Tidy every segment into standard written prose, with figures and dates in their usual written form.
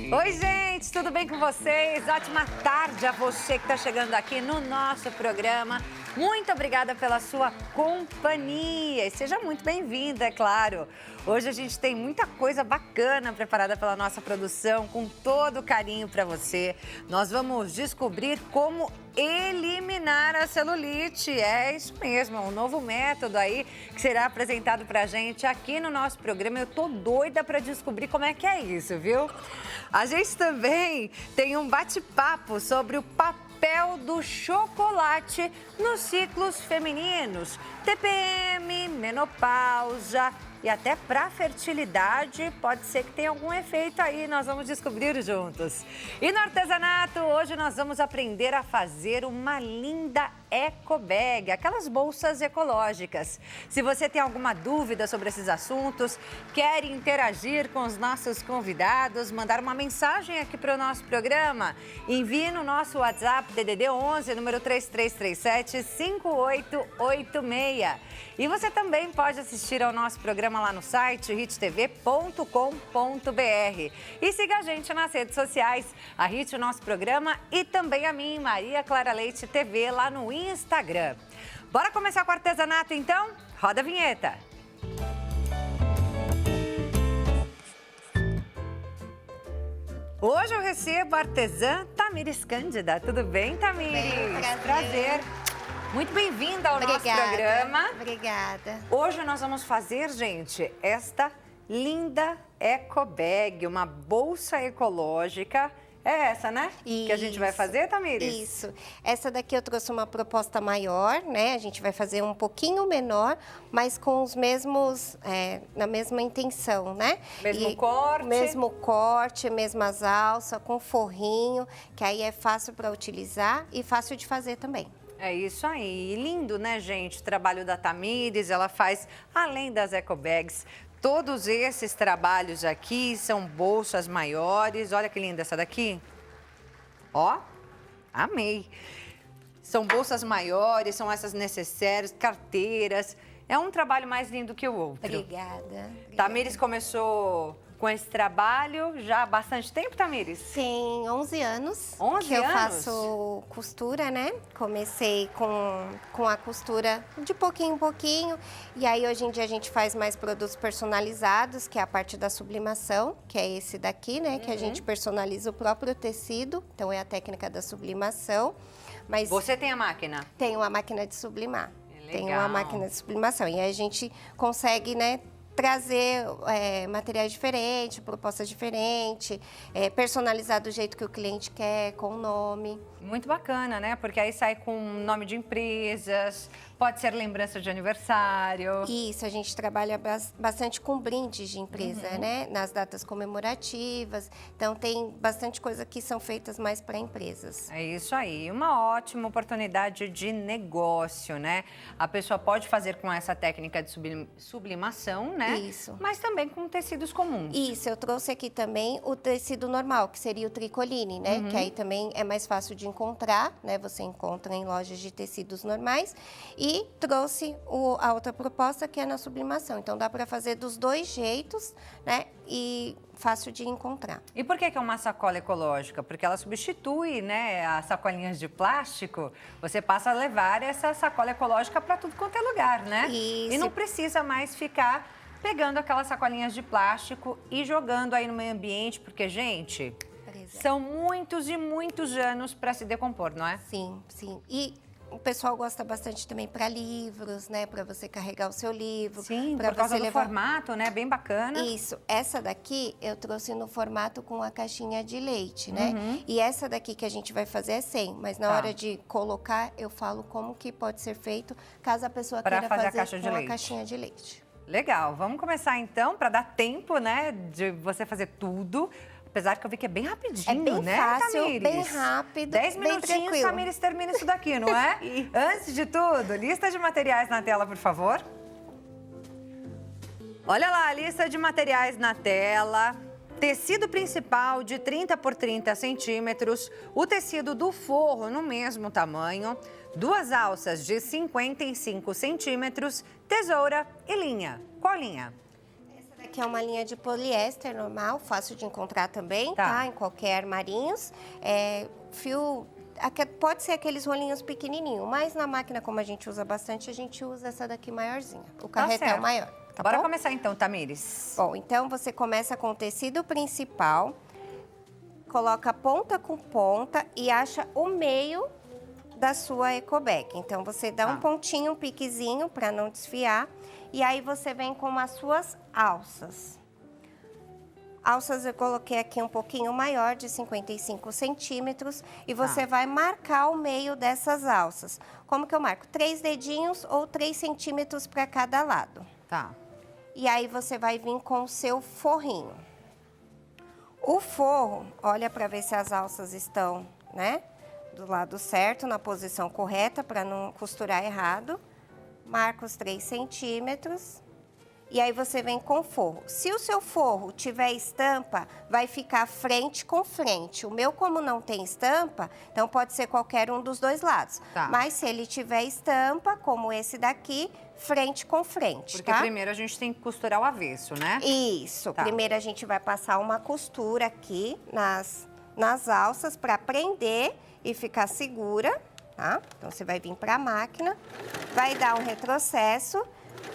Oi, gente, tudo bem com vocês? Ótima tarde a você que está chegando aqui no nosso programa. Muito obrigada pela sua companhia e seja muito bem-vinda, é claro. Hoje a gente tem muita coisa bacana preparada pela nossa produção, com todo carinho para você. Nós vamos descobrir como eliminar a celulite. É isso mesmo, um novo método aí que será apresentado pra gente aqui no nosso programa. Eu tô doida para descobrir como é que é isso, viu? A gente também tem um bate-papo sobre o papel do chocolate nos ciclos femininos, TPM, menopausa e até para fertilidade, pode ser que tenha algum efeito aí, nós vamos descobrir juntos. E no artesanato, hoje nós vamos aprender a fazer uma linda eco bag, aquelas bolsas ecológicas. Se você tem alguma dúvida sobre esses assuntos, quer interagir com os nossos convidados, mandar uma mensagem aqui para o nosso programa, envie no nosso WhatsApp DDD 11, número 3337-5886. E você também pode assistir ao nosso programa lá no site hittv.com.br. E siga a gente nas redes sociais, a Hit, o nosso programa, e também a mim, Maria Clara Leite TV, lá no Instagram. Bora começar com o artesanato, então? Roda a vinheta. Hoje eu recebo a artesã Tamires Cândida. Tudo bem, Tamires? Bem, prazer. Muito bem-vinda ao nosso programa. Obrigada. Hoje nós vamos fazer, gente, esta linda eco bag, uma bolsa ecológica. É essa, né? Isso. Que a gente vai fazer, Tamires? Isso. Essa daqui eu trouxe uma proposta maior, né? A gente vai fazer um pouquinho menor, mas com os mesmos, na mesma intenção, né? Mesmo corte? Mesmo corte, mesmas alças, com forrinho, que aí é fácil para utilizar e fácil de fazer também. É isso aí. Lindo, né, gente? O trabalho da Tamires, ela faz, além das eco bags, todos esses trabalhos aqui são bolsas maiores. Olha que linda essa daqui. Ó, amei. São bolsas maiores, são essas necessárias, carteiras. É um trabalho mais lindo que o outro. Obrigada. Tamires começou com esse trabalho já há bastante tempo, Tamires? Tem 11 anos 11 que eu anos? faço costura, né? Comecei com a costura de pouquinho em pouquinho. E aí, hoje em dia, a gente faz mais produtos personalizados, que é a parte da sublimação, que é esse daqui, né? Que a gente personaliza o próprio tecido. Então, é a técnica da sublimação. Mas Você tem a máquina? tem uma máquina de sublimar. Tem Legal. uma máquina de sublimação. E aí, a gente consegue, né? Trazer materiais diferentes, propostas diferentes, personalizar do jeito que o cliente quer, com o nome. Muito bacana, né? Porque aí sai com nome de empresas, pode ser lembrança de aniversário. Isso, a gente trabalha bastante com brindes de empresa, né? Nas datas comemorativas. Então, tem bastante coisa que são feitas mais para empresas. É isso aí, uma ótima oportunidade de negócio, né? A pessoa pode fazer com essa técnica de sublimação, né? Isso. Mas também com tecidos comuns. Isso, eu trouxe aqui também o tecido normal, que seria o tricoline, né? Que aí também é mais fácil de encontrar, né? Você encontra em lojas de tecidos normais. E trouxe a outra proposta, que é na sublimação. Então, dá para fazer dos dois jeitos, né? E fácil de encontrar. E por que é uma sacola ecológica? Porque ela substitui, né, as sacolinhas de plástico. Você passa a levar essa sacola ecológica para tudo quanto é lugar, né? Isso. E não precisa mais ficar pegando aquelas sacolinhas de plástico e jogando aí no meio ambiente, porque, gente, são muitos e muitos anos para se decompor, não é? Sim, sim. E o pessoal gosta bastante também para livros, né? Para você carregar o seu livro. Sim, pra por causa você do levar... formato, né? Bem bacana. Isso. Essa daqui eu trouxe no formato com a caixinha de leite, né? E essa daqui que a gente vai fazer é sem, mas na hora de colocar eu falo como que pode ser feito caso a pessoa queira fazer a caixa de com a leite. caixinha de leite. Legal, vamos começar então, para dar tempo, né, de você fazer tudo. Apesar que eu vi que é bem rapidinho, É bem né, fácil, Tamires? bem rápido, 10 bem minutinhos, tranquilo. Tamires termina isso daqui, não é? Antes de tudo, lista de materiais na tela, por favor. Olha lá, a lista de materiais na tela. Tecido principal de 30 por 30 centímetros, o tecido do forro no mesmo tamanho, 2 alças de 55 centímetros, tesoura e linha. Qual linha? daqui é uma linha de poliéster normal, fácil de encontrar também, tá? Em qualquer armarinhos. Fio, pode ser aqueles rolinhos pequenininhos, mas na máquina, como a gente usa bastante, a gente usa essa daqui maiorzinha. O carretel maior, tá Bora bom? começar então, Tamires. Bom, então você começa com o tecido principal, coloca ponta com ponta e acha o meio da sua ecobag. Então, você dá um pontinho, um piquezinho para não desfiar. E aí, você vem com as suas alças. Alças eu coloquei aqui um pouquinho maior, de 55 centímetros. E você vai marcar o meio dessas alças. Como que eu marco? 3 dedinhos ou 3 centímetros para cada lado. Tá. E aí, você vai vir com o seu forrinho. O forro, olha para ver se as alças estão, né, do lado certo, na posição correta, para não costurar errado. Marca os 3 centímetros. E aí você vem com o forro. Se o seu forro tiver estampa, vai ficar frente com frente. O meu, como não tem estampa, então pode ser qualquer um dos dois lados. Tá. Mas se ele tiver estampa, como esse daqui, frente com frente, Porque primeiro a gente tem que costurar o avesso, né? Isso. Primeiro a gente vai passar uma costura aqui nas alças para prender e ficar segura, tá? Então, você vai vir para a máquina, vai dar um retrocesso,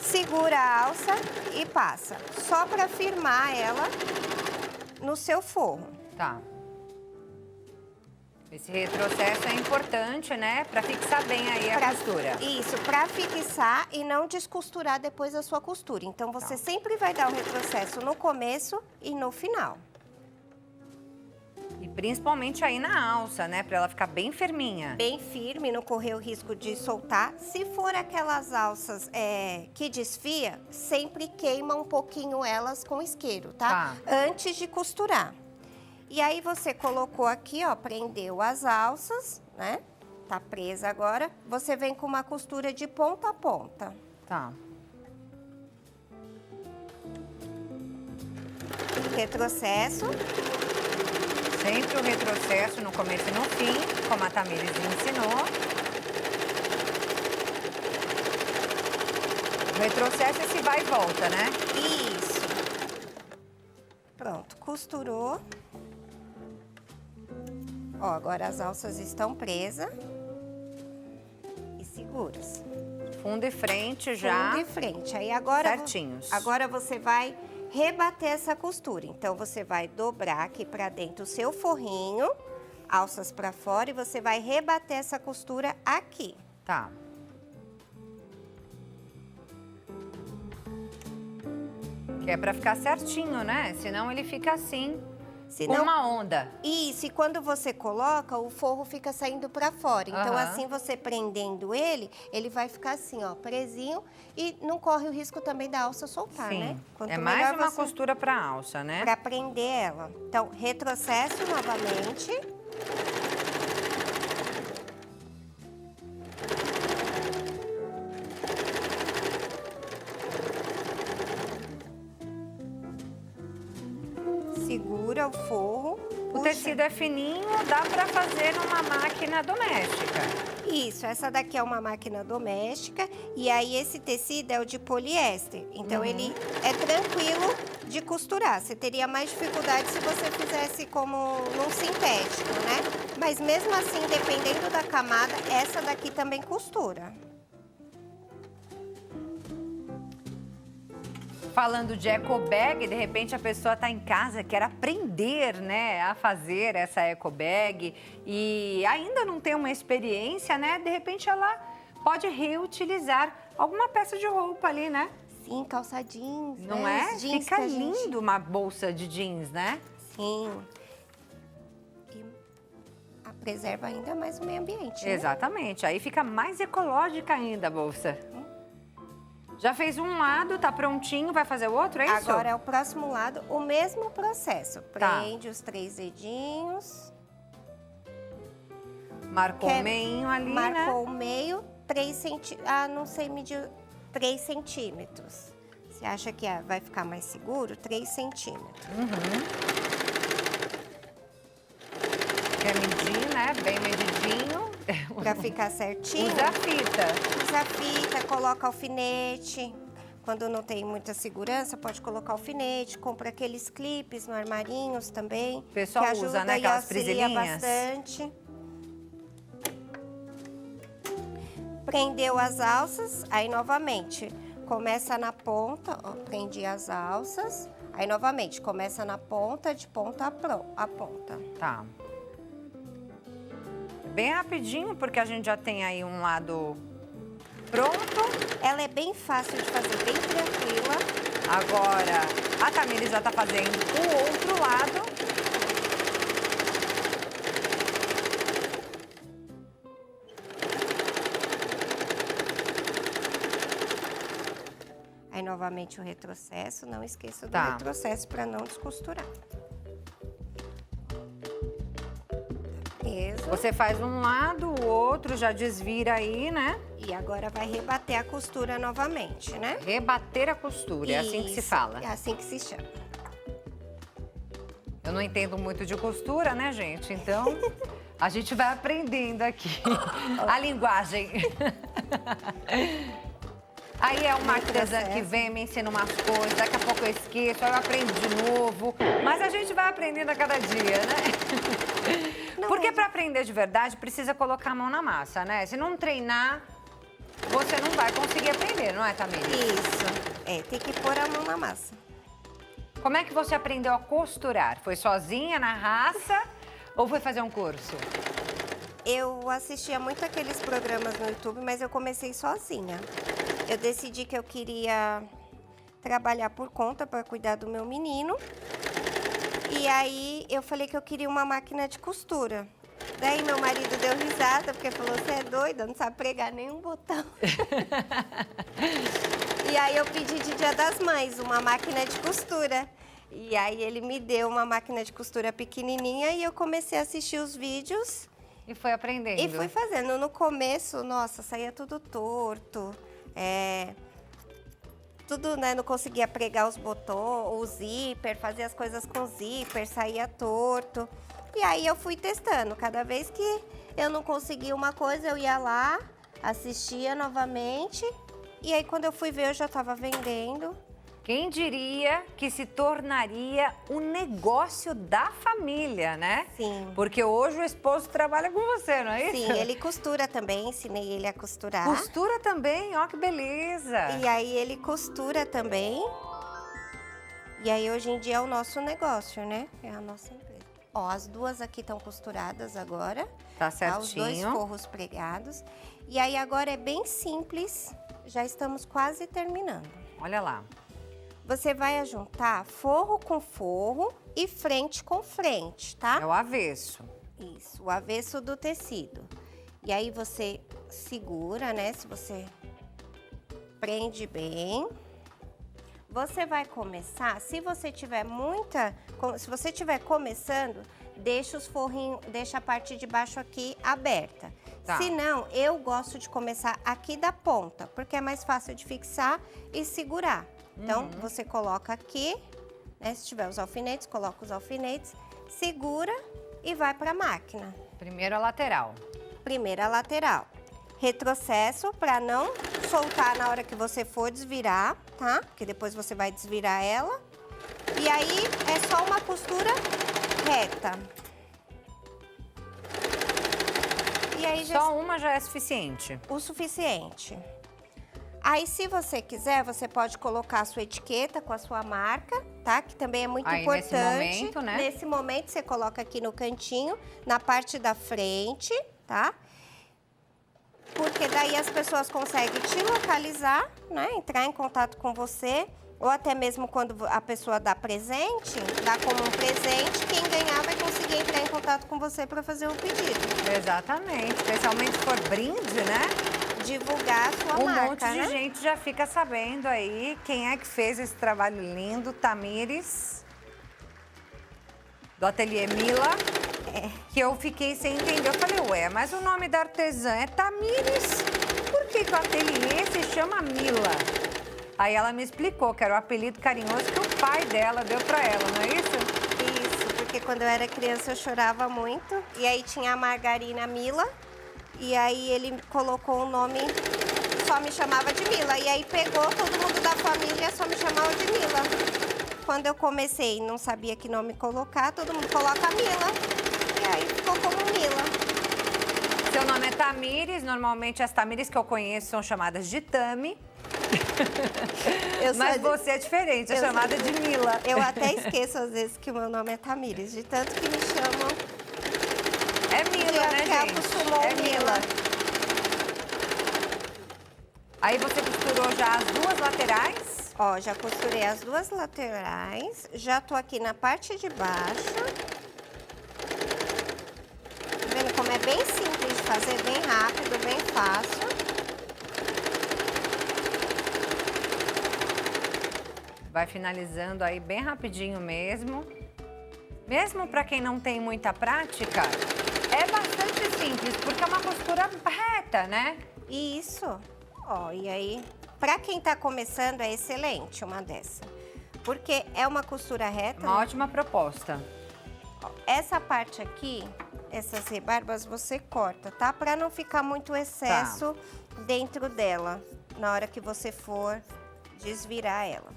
segura a alça e passa. Só para firmar ela no seu forro. Tá. Esse retrocesso é importante, né? Para fixar bem aí a costura. Isso, para fixar e não descosturar depois da sua costura. Então, você sempre vai dar o retrocesso no começo e no final. E principalmente aí na alça, né? Para ela ficar bem firminha. Bem firme, não correr o risco de soltar. Se for aquelas alças que desfia, sempre queima um pouquinho elas com isqueiro, tá? Antes de costurar. E aí você colocou aqui, ó, prendeu as alças, né? Tá presa agora. Você vem com uma costura de ponta a ponta. Tá. Retrocesso. Sempre o retrocesso no começo e no fim, como a Tamires ensinou. O retrocesso é esse vai e volta, né? Isso. Pronto, costurou. Ó, agora as alças estão presas e seguras. Fundo e frente já. Fundo e frente. Aí agora, certinhos. Agora você vai rebater essa costura. Então, você vai dobrar aqui pra dentro o seu forrinho, alças pra fora, e você vai rebater essa costura aqui. Tá. Que é pra ficar certinho, né? Senão ele fica assim. Uma onda. Isso, e quando você coloca, o forro fica saindo pra fora. Então, assim, você prendendo ele, ele vai ficar assim, ó, presinho. E não corre o risco também da alça soltar, né? É mais uma costura pra alça, né? Pra prender ela. Então, retrocesso novamente. Segura o forro. O tecido é fininho, dá pra fazer numa máquina doméstica. Isso, essa daqui é uma máquina doméstica e aí esse tecido é o de poliéster. Então ele é tranquilo de costurar. Você teria mais dificuldade se você fizesse como num sintético, né? Mas mesmo assim, dependendo da camada, essa daqui também costura. Falando de ecobag, de repente a pessoa está em casa, quer aprender, né, a fazer essa ecobag e ainda não tem uma experiência, né? De repente ela pode reutilizar alguma peça de roupa ali, né? Sim, calça jeans, não né? é? Fica lindo uma bolsa de jeans, né? Sim. E preserva ainda mais o meio ambiente, né? Exatamente. Aí fica mais ecológica ainda a bolsa. Já fez um lado, tá prontinho, vai fazer o outro, é isso? Agora é o próximo lado, o mesmo processo. Prende os 3 dedinhos. Marcou o meinho ali, né? Marcou o meio, 3 centímetros. Ah, não sei medir 3 centímetros. Você acha que vai ficar mais seguro? 3 centímetros. Quer medir, né? Bem medidinho. Pra ficar certinho. Usa a fita. Usa a fita, coloca alfinete. Quando não tem muita segurança, pode colocar alfinete, compra aqueles clipes no armarinhos também. O pessoal que ajuda usa, né, e aquelas auxilia presilhinhas. bastante. Prendeu as alças, aí novamente, começa na ponta, ó, prendi as alças, aí novamente, começa na ponta, de ponta a ponta. Tá. Bem rapidinho, porque a gente já tem aí um lado pronto. Ela é bem fácil de fazer, bem tranquila. Agora, a Tamires já tá fazendo o outro lado. Aí, novamente, o retrocesso. Não esqueça do Tá. retrocesso para não descosturar. Isso. Você faz um lado, o outro já desvira aí, né? E agora vai rebater a costura novamente, né? Rebater a costura, é assim que se Isso, fala. É assim que se chama. Eu não entendo muito de costura, né, gente? Então, a gente vai aprendendo aqui a linguagem. Aí é uma artesã que vem, me ensina umas coisas, daqui a pouco eu esqueço, aí eu aprendo de novo. Mas a gente vai aprendendo a cada dia, né? Porque para aprender de verdade, precisa colocar a mão na massa, né? Se não treinar, você não vai conseguir aprender, não é, Tamires? Isso. É, tem que pôr a mão na massa. Como é que você aprendeu a costurar? Foi sozinha, na raça, ou foi fazer um curso? Eu assistia muito aqueles programas no YouTube, mas eu comecei sozinha. Eu decidi que eu queria trabalhar por conta para cuidar do meu menino. E aí eu falei que eu queria uma máquina de costura. Daí meu marido deu risada, porque falou, você é doida, não sabe pregar nenhum botão. E aí eu pedi de Dia das Mães uma máquina de costura. E aí ele me deu uma máquina de costura pequenininha e eu comecei a assistir os vídeos. E foi aprendendo. E fui fazendo. No começo, nossa, saía tudo torto. Tudo, né? Não conseguia pregar os botões, o zíper, fazer as coisas com zíper, saía torto. E aí eu fui testando. Cada vez que eu não conseguia uma coisa, eu ia lá, assistia novamente. E aí quando eu fui ver, eu já estava vendendo. Quem diria que se tornaria um negócio da família, né? Sim. Porque hoje o esposo trabalha com você, não é isso? Sim, ele costura também, ensinei ele a costurar. Costura também, ó que beleza. E aí ele costura também. E aí hoje em dia é o nosso negócio, né? É a nossa empresa. Ó, as duas aqui estão costuradas agora. Tá Os dois certinho. forros pregados. E aí agora é bem simples. Já estamos quase terminando. Olha lá. Você vai ajuntar forro com forro e frente com frente, tá? É o avesso. Isso, o avesso do tecido. E aí você segura, né? Se você prende bem. Você vai começar, se você tiver se você estiver começando, deixa os forrinhos, deixa a parte de baixo aqui aberta. Tá. Se não, eu gosto de começar aqui da ponta, porque é mais fácil de fixar e segurar. Então, você coloca aqui, né? Se tiver os alfinetes, coloca os alfinetes, segura e vai para a máquina. Primeiro a lateral. Primeira lateral. Retrocesso para não soltar na hora que você for desvirar, tá? Porque depois você vai desvirar ela. E aí é só uma costura reta. E aí já Só uma já é suficiente. o suficiente. Aí, se você quiser, você pode colocar a sua etiqueta com a sua marca, tá? Que também é muito Aí, importante. nesse momento, né? Nesse momento, você coloca aqui no cantinho, na parte da frente, tá? Porque daí as pessoas conseguem te localizar, né? Entrar em contato com você. Ou até mesmo quando a pessoa dá presente, dá como um presente, quem ganhar vai conseguir entrar em contato com você para fazer o pedido. Exatamente. Especialmente se for brinde, né? Divulgar a sua Um marca, monte de né? gente já fica sabendo aí quem é que fez esse trabalho lindo. Tamires, do Ateliê Mila. Que eu fiquei sem entender. Eu falei, ué, mas o nome da artesã é Tamires. Por que o ateliê se chama Mila? Aí ela me explicou que era o apelido carinhoso que o pai dela deu pra ela, não é isso? Isso, porque quando eu era criança eu chorava muito. E aí tinha a margarina Mila. E aí ele colocou o nome só me chamava de Mila. E aí pegou, todo mundo da família só me chamava de Mila. Quando eu comecei e não sabia que nome colocar, todo mundo coloca Mila. E aí ficou como Mila. Seu nome é Tamires, normalmente as Tamires que eu conheço são chamadas de Tami. Mas você é diferente, é chamada de Mila. Eu até esqueço às vezes que o meu nome é Tamires, de tanto que me chamam. É Mila, né, que gente? acostumou É Mila. Aí você costurou já as duas laterais? Ó, já costurei as duas laterais, já tô aqui na parte de baixo. Tá vendo como é bem simples de fazer, bem rápido, bem fácil. Vai finalizando aí bem rapidinho mesmo. Mesmo para quem não tem muita prática, é bastante simples, porque é uma costura reta, né? Isso. Ó, e aí, pra quem tá começando, é excelente uma dessa. Porque é uma costura reta. Uma ótima proposta. Ó, essa parte aqui, essas rebarbas, você corta, tá? Pra não ficar muito excesso dentro dela, na hora que você for desvirar ela.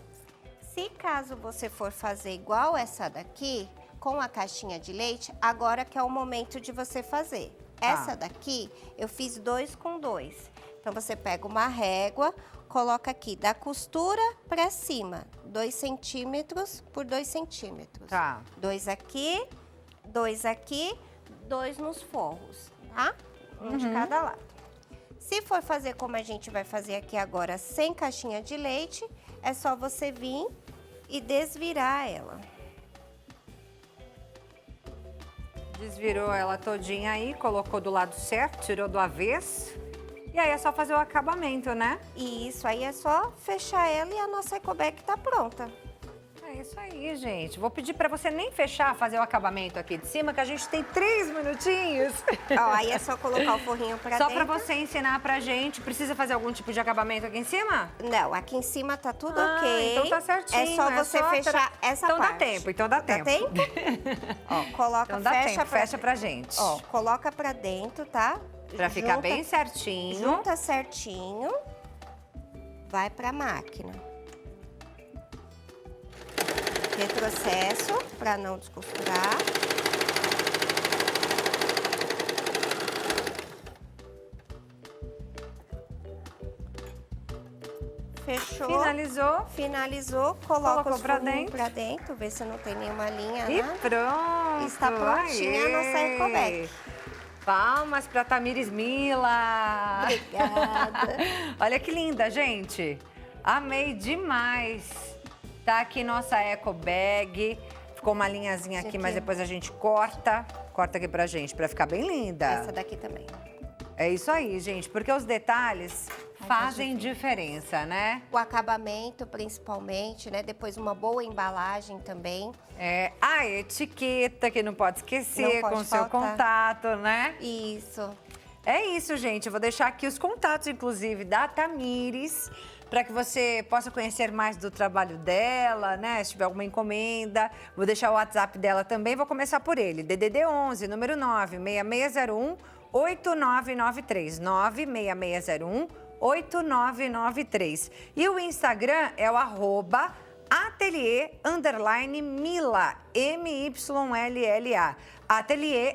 Se caso você for fazer igual essa daqui, com a caixinha de leite, agora que é o momento de você fazer. Essa daqui, eu fiz 2 com 2. Então, você pega uma régua, coloca aqui da costura pra cima, 2 centímetros por 2 centímetros. Tá. 2 aqui, 2 aqui, 2 nos forros, tá? Um de cada lado. Se for fazer como a gente vai fazer aqui agora, sem caixinha de leite, é só você vir e desvirar ela. Desvirou ela todinha aí, colocou do lado certo, tirou do avesso. E aí é só fazer o acabamento, né? E isso aí é só fechar ela e a nossa ecoback tá pronta. É isso aí, gente. Vou pedir pra você nem fechar, fazer o acabamento aqui de cima, que a gente tem 3 minutinhos. Ó, aí é só colocar o forrinho pra Só dentro. pra você ensinar pra gente. Precisa fazer algum tipo de acabamento aqui em cima? Não, aqui em cima tá tudo ok. Então tá certinho. É só você fechar essa então parte. Dá tempo, então dá tempo. Dá tempo? Ó, coloca, Então dá fecha tempo, fecha pra gente. Ó, coloca pra dentro, tá? Pra ficar bem certinho. Junta certinho. Vai pra máquina. Retrocesso pra não descosturar. Fechou. Finalizou. Finalizou, coloca Colocou os pra furinhos dentro. pra dentro, ver se não tem nenhuma linha, E nada. pronto. Está prontinha a nossa ecoback. Palmas pra Tamires Mila. Obrigada. Olha que linda, gente. Amei demais. Tá aqui nossa eco bag. Ficou uma linhazinha aqui, mas depois a gente corta. Corta aqui pra gente, pra ficar bem linda. Essa daqui também. É isso aí, gente, porque os detalhes fazem diferença, né? O acabamento, principalmente, né? Depois uma boa embalagem também. É, a etiqueta, que não pode esquecer, Não pode com o seu faltar. contato, né? Isso. É isso, gente. Eu vou deixar aqui os contatos, inclusive, da Tamires, para que você possa conhecer mais do trabalho dela, né? Se tiver alguma encomenda. Vou deixar o WhatsApp dela também. Vou começar por ele. DDD 11, número 96601 8993. 96601 8993. E o Instagram é o @atelier_mila, MYLLA. Atelier_mila.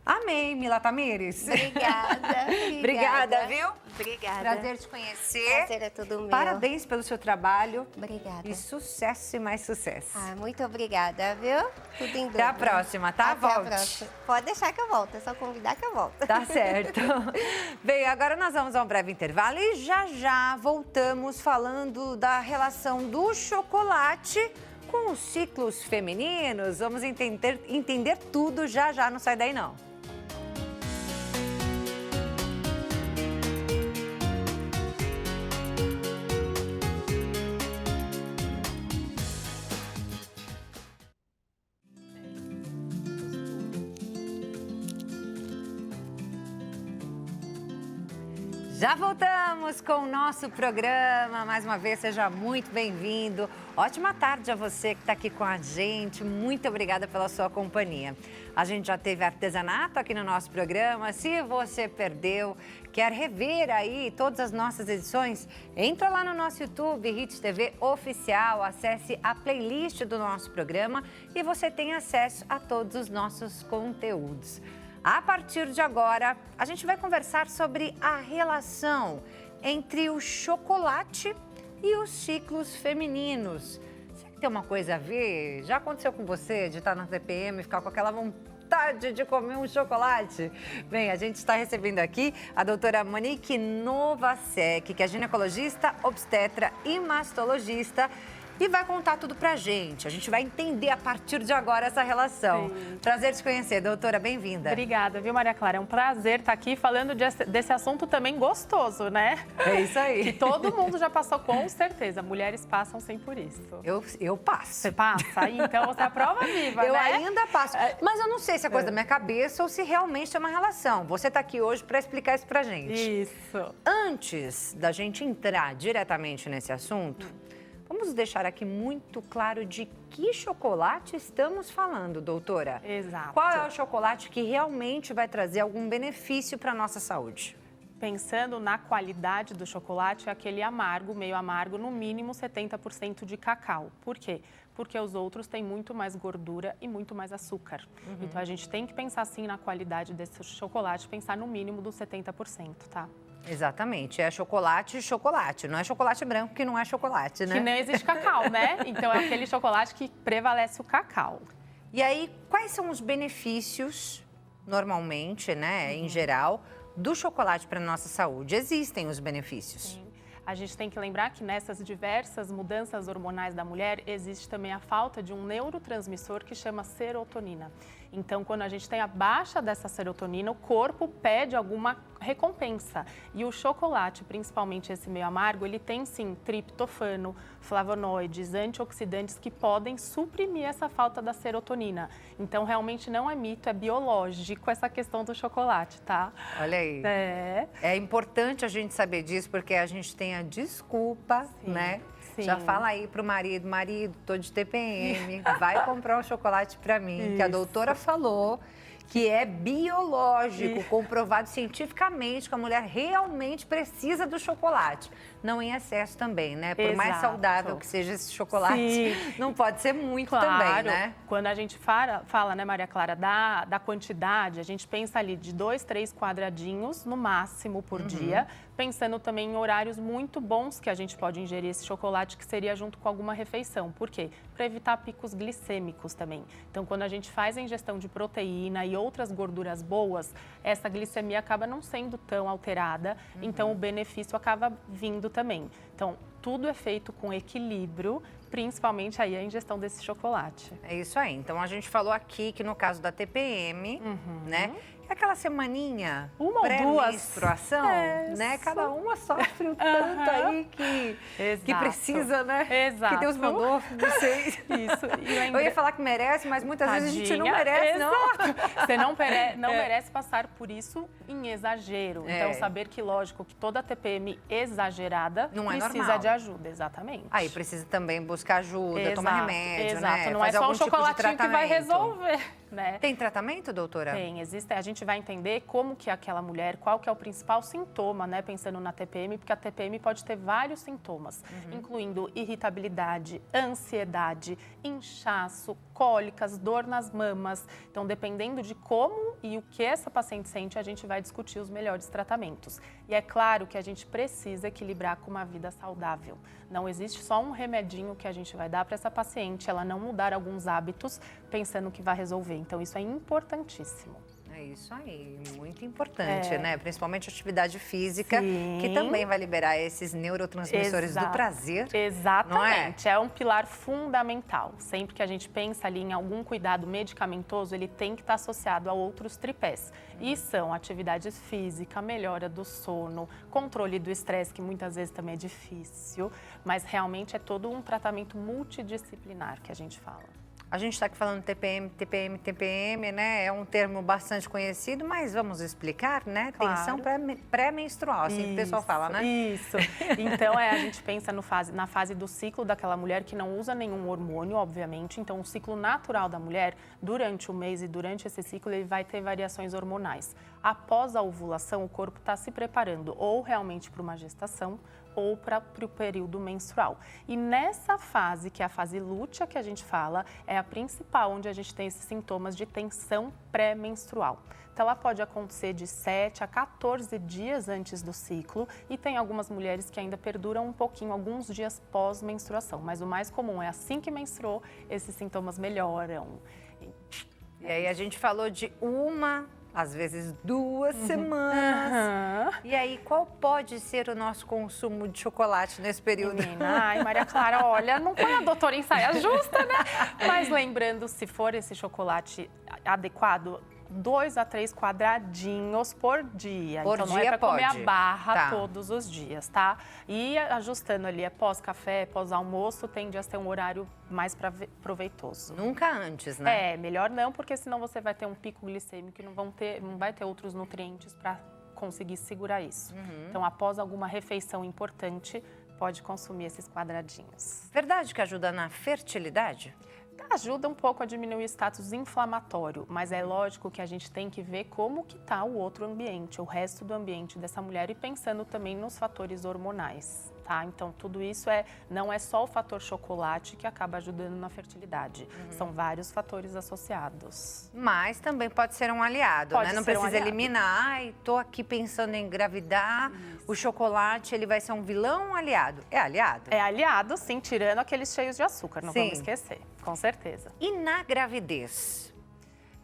Amei, Mila Tamires. Obrigada. Obrigada, viu? Obrigada. Prazer te conhecer. Prazer é tudo meu. Parabéns pelo seu trabalho. Obrigada. E sucesso e mais sucesso. Ah, muito obrigada, viu? Tudo em Até a dobro. próxima, tá? Até a Volte. próxima. Pode deixar que eu volto, é só convidar que eu volto. Tá certo. Bem, agora nós vamos a um breve intervalo e já voltamos falando da relação do chocolate com os ciclos femininos. Vamos entender tudo já, não sai daí não. Já voltamos com o nosso programa. Mais uma vez, seja muito bem-vindo. Ótima tarde a você que está aqui com a gente. Muito obrigada pela sua companhia. A gente já teve artesanato aqui no nosso programa. Se você perdeu, quer rever aí todas as nossas edições, entra lá no nosso YouTube, Hits TV Oficial, acesse a playlist do nosso programa e você tem acesso a todos os nossos conteúdos. A partir de agora, a gente vai conversar sobre a relação entre o chocolate e os ciclos femininos. Será que tem uma coisa a ver? Já aconteceu com você de estar na TPM e ficar com aquela vontade de comer um chocolate? Bem, a gente está recebendo aqui a doutora Monique Novacek, que é ginecologista, obstetra e mastologista, e vai contar tudo pra gente. A gente vai entender a partir de agora essa relação. Sim. Prazer te conhecer, doutora, bem-vinda. Obrigada, viu, Maria Clara? É um prazer estar aqui falando desse assunto também gostoso, né? É isso aí. Que todo mundo já passou, com certeza. Mulheres passam sem por isso. Eu passo. Você passa? Então você é a prova viva, Eu né? ainda passo. Mas eu não sei se é coisa da minha cabeça ou se realmente é uma relação. Você está aqui hoje para explicar isso pra gente. Isso. Antes da gente entrar diretamente nesse assunto, vamos deixar aqui muito claro de que chocolate estamos falando, doutora. Exato. Qual é o chocolate que realmente vai trazer algum benefício para a nossa saúde? Pensando na qualidade do chocolate, é aquele amargo, meio amargo, no mínimo 70% de cacau. Por quê? Porque os outros têm muito mais gordura e muito mais açúcar. Então, a gente tem que pensar, sim, na qualidade desse chocolate, pensar no mínimo dos 70%, tá? Exatamente, é chocolate, não é chocolate branco que não é chocolate, né? Que não existe cacau, né? Então, é aquele chocolate que prevalece o cacau. E aí, quais são os benefícios, normalmente, né, em geral, do chocolate para a nossa saúde? Existem os benefícios. Sim. A gente tem que lembrar que nessas diversas mudanças hormonais da mulher, existe também a falta de um neurotransmissor que chama serotonina. Então, quando a gente tem a baixa dessa serotonina, o corpo pede alguma recompensa. E o chocolate, principalmente esse meio amargo, ele tem sim triptofano, flavonoides, antioxidantes que podem suprimir essa falta da serotonina. Então, realmente não é mito, é biológico essa questão do chocolate, tá? Olha aí. É importante a gente saber disso, porque a gente tem a desculpa, Sim, né? sim. Já fala aí pro marido, tô de TPM, vai comprar um chocolate para mim, que a doutora falou que é biológico, comprovado cientificamente que a mulher realmente precisa do chocolate. Não em excesso também, né? Por mais saudável que seja esse chocolate, Sim. não pode ser muito Claro, também, né? Quando a gente fala, né, Maria Clara, da quantidade, a gente pensa ali de 2, 3 quadradinhos no máximo por dia, pensando também em horários muito bons que a gente pode ingerir esse chocolate, que seria junto com alguma refeição. Por quê? Para evitar picos glicêmicos também. Então, quando a gente faz a ingestão de proteína e outras gorduras boas, essa glicemia acaba não sendo tão alterada, então o benefício acaba vindo também. Então, tudo é feito com equilíbrio, principalmente aí a ingestão desse chocolate. É isso aí. Então, a gente falou aqui que no caso da TPM, né? É aquela semaninha Uma ou duas. Pré-menstruação, né? Cada uma sofre o tanto aí que precisa, né? Exato. Que Deus mandou, não sei. Isso. Eu ia falar que merece, mas muitas vezes a gente não merece, não. Você não merece passar por isso em exagero. Então, saber que, lógico, que toda TPM exagerada não é precisa normal. de ajuda, exatamente. Aí precisa também buscar ajuda, tomar remédio, exato. né? Não Fazer é só algum um chocolatinho tipo de que vai tratamento. resolver, né? Tem tratamento, doutora? Tem, existe. A gente vai entender como que aquela mulher, qual que é o principal sintoma, né? Pensando na TPM, porque a TPM pode ter vários sintomas, incluindo irritabilidade, ansiedade, inchaço, cólicas, dor nas mamas. Então, dependendo de como e o que essa paciente sente, a gente vai discutir os melhores tratamentos. E é claro que a gente precisa equilibrar com uma vida saudável. Não existe só um remedinho que a gente vai dar para essa paciente, ela não mudar alguns hábitos pensando que vai resolver. Então, isso é importantíssimo. É isso aí, muito importante, né? Principalmente atividade física, Sim. que também vai liberar esses neurotransmissores do prazer. Exatamente, não é? É um pilar fundamental. Sempre que a gente pensa ali em algum cuidado medicamentoso, ele tem que estar associado a outros tripés. E são atividade física, melhora do sono, controle do estresse, que muitas vezes também é difícil, mas realmente é todo um tratamento multidisciplinar que a gente fala. A gente está aqui falando TPM, né? É um termo bastante conhecido, mas vamos explicar, né? Claro. Tensão pré-menstrual, assim que o pessoal fala, né? Isso. Então, a gente pensa na fase do ciclo daquela mulher que não usa nenhum hormônio, obviamente. Então, o ciclo natural da mulher, durante o mês e durante esse ciclo, ele vai ter variações hormonais. Após a ovulação, o corpo está se preparando ou realmente para uma gestação ou para o período menstrual. E nessa fase, que é a fase lútea que a gente fala, é a principal, onde a gente tem esses sintomas de tensão pré-menstrual. Então, ela pode acontecer de 7 a 14 dias antes do ciclo e tem algumas mulheres que ainda perduram um pouquinho, alguns dias pós-menstruação. Mas o mais comum é assim que menstruou, esses sintomas melhoram. E aí a gente falou de às vezes 2 semanas. E aí, qual pode ser o nosso consumo de chocolate nesse período? Menina, ai, Maria Clara, olha, não põe a doutora em saia justa, né? Mas lembrando, se for esse chocolate adequado, 2 a 3 quadradinhos por dia. Por então não dia é para comer a pode. barra Tá. todos os dias, tá? E ajustando ali, é pós-café, pós-almoço, tende a ser um horário mais proveitoso. Nunca antes, né? É, melhor não, porque senão você vai ter um pico glicêmico e não vai ter outros nutrientes para conseguir segurar isso. Então, após alguma refeição importante, pode consumir esses quadradinhos. Verdade que ajuda na fertilidade? Ajuda um pouco a diminuir o status inflamatório, mas é lógico que a gente tem que ver como que está o outro ambiente, o resto do ambiente dessa mulher e pensando também nos fatores hormonais, tá? Então, tudo isso não é só o fator chocolate que acaba ajudando na fertilidade, são vários fatores associados. Mas também pode ser um aliado, Pode né? Não ser um precisa aliado. eliminar. Ai, tô aqui pensando em engravidar. O chocolate, ele vai ser um vilão ou um aliado? É aliado? É aliado, sim, tirando aqueles cheios de açúcar, não Sim. vamos esquecer, com certeza. E na gravidez?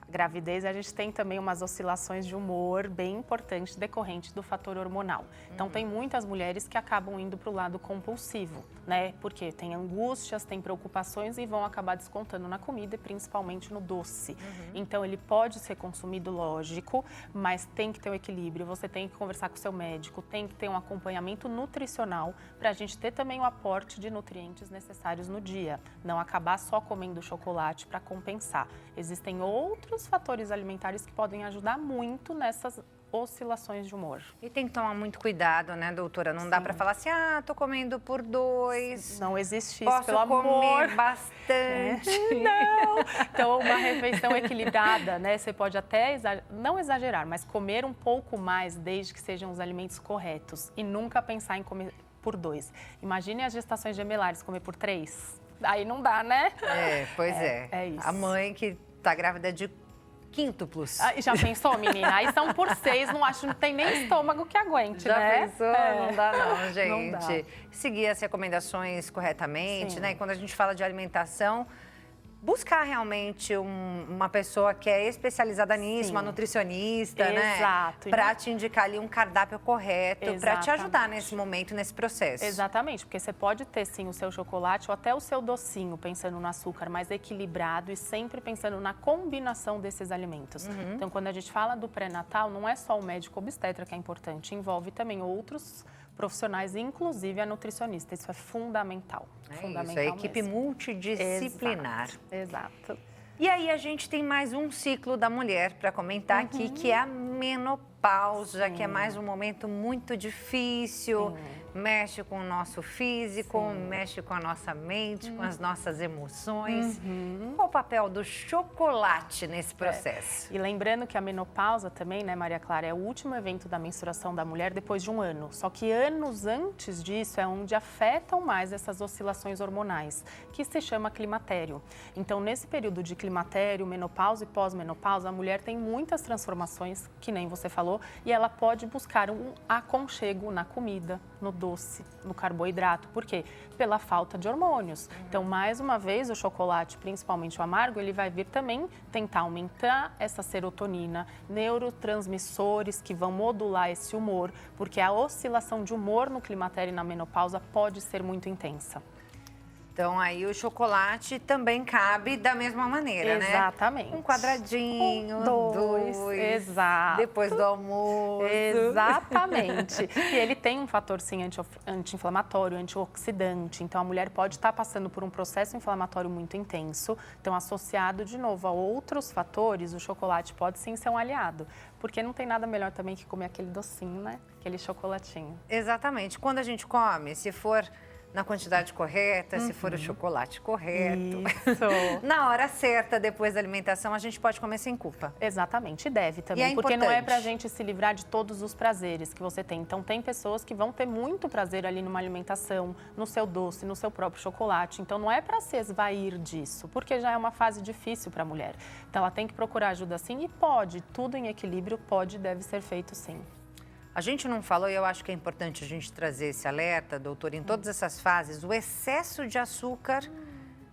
Gravidez, a gente tem também umas oscilações de humor bem importantes decorrentes do fator hormonal. Então, tem muitas mulheres que acabam indo para o lado compulsivo, né? Porque tem angústias, tem preocupações e vão acabar descontando na comida e principalmente no doce. Então, ele pode ser consumido, lógico, mas tem que ter um equilíbrio. Você tem que conversar com o seu médico, tem que ter um acompanhamento nutricional para a gente ter também o aporte de nutrientes necessários no dia. Não acabar só comendo chocolate para compensar. Existem outros fatores alimentares que podem ajudar muito nessas oscilações de humor. E tem que tomar muito cuidado, né, doutora? Não dá pra falar assim, tô comendo por 2. Não existe isso, Posso pelo comer amor. bastante. Não! Então, uma refeição equilibrada, né? Você pode até, não exagerar, mas comer um pouco mais, desde que sejam os alimentos corretos. E nunca pensar em comer por 2. Imagine as gestações gemelares, comer por 3. Aí não dá, né? Pois é. É isso. A mãe que tá grávida de quíntuplos. Já pensou, menina? Aí são por 6, não acho, não tem nem estômago que aguente, Já né? pensou? Não dá não, gente. Não dá. Seguir as recomendações corretamente, Sim. né? E quando a gente fala de alimentação, buscar realmente uma pessoa que é especializada nisso, Sim. uma nutricionista, né? Exato. Para te indicar ali um cardápio correto, para te ajudar Exatamente. nesse momento, nesse processo. Exatamente, porque você pode ter sim o seu chocolate ou até o seu docinho, pensando no açúcar, mas equilibrado e sempre pensando na combinação desses alimentos. Então, quando a gente fala do pré-natal, não é só o médico obstetra que é importante, envolve também outros profissionais, inclusive a nutricionista. Isso é fundamental. Isso, a equipe mesmo. multidisciplinar. Exato. E aí a gente tem mais um ciclo da mulher para comentar aqui, que é a menopausa, que é mais um momento muito difícil, mexe com o nosso físico, mexe com a nossa mente, com as nossas emoções. Qual o papel do chocolate nesse processo? E lembrando que a menopausa também, né, Maria Clara, é o último evento da menstruação da mulher depois de um ano. Só que anos antes disso é onde afetam mais essas oscilações hormonais, que se chama climatério. Então, nesse período de climatério, menopausa e pós-menopausa, a mulher tem muitas transformações, que nem você falou, e ela pode buscar um aconchego na comida, no doce, no carboidrato. Por quê? Pela falta de hormônios. Então, mais uma vez, o chocolate, principalmente o amargo, ele vai vir também tentar aumentar essa serotonina, neurotransmissores que vão modular esse humor, porque a oscilação de humor no climatério e na menopausa pode ser muito intensa. Então, aí o chocolate também cabe da mesma maneira, né? Exatamente. Um quadradinho, dois. Exato. Depois do almoço. Exatamente. E ele tem um fator, sim, anti-inflamatório, antioxidante. Então, a mulher pode estar passando por um processo inflamatório muito intenso. Então, associado, de novo, a outros fatores, o chocolate pode, sim, ser um aliado. Porque não tem nada melhor também que comer aquele docinho, né? Aquele chocolatinho. Exatamente. Quando a gente come, se for na quantidade correta, se for o chocolate correto. Isso. Na hora certa, depois da alimentação, a gente pode comer sem culpa. Exatamente, e deve também, E é porque não é importante. pra gente se livrar de todos os prazeres que você tem. Então, tem pessoas que vão ter muito prazer ali numa alimentação, no seu doce, no seu próprio chocolate. Então, não é pra se esvair disso, porque já é uma fase difícil pra mulher. Então, ela tem que procurar ajuda sim e pode, tudo em equilíbrio pode e deve ser feito sim. A gente não falou, e eu acho que é importante a gente trazer esse alerta, doutora, em todas essas fases, o excesso de açúcar,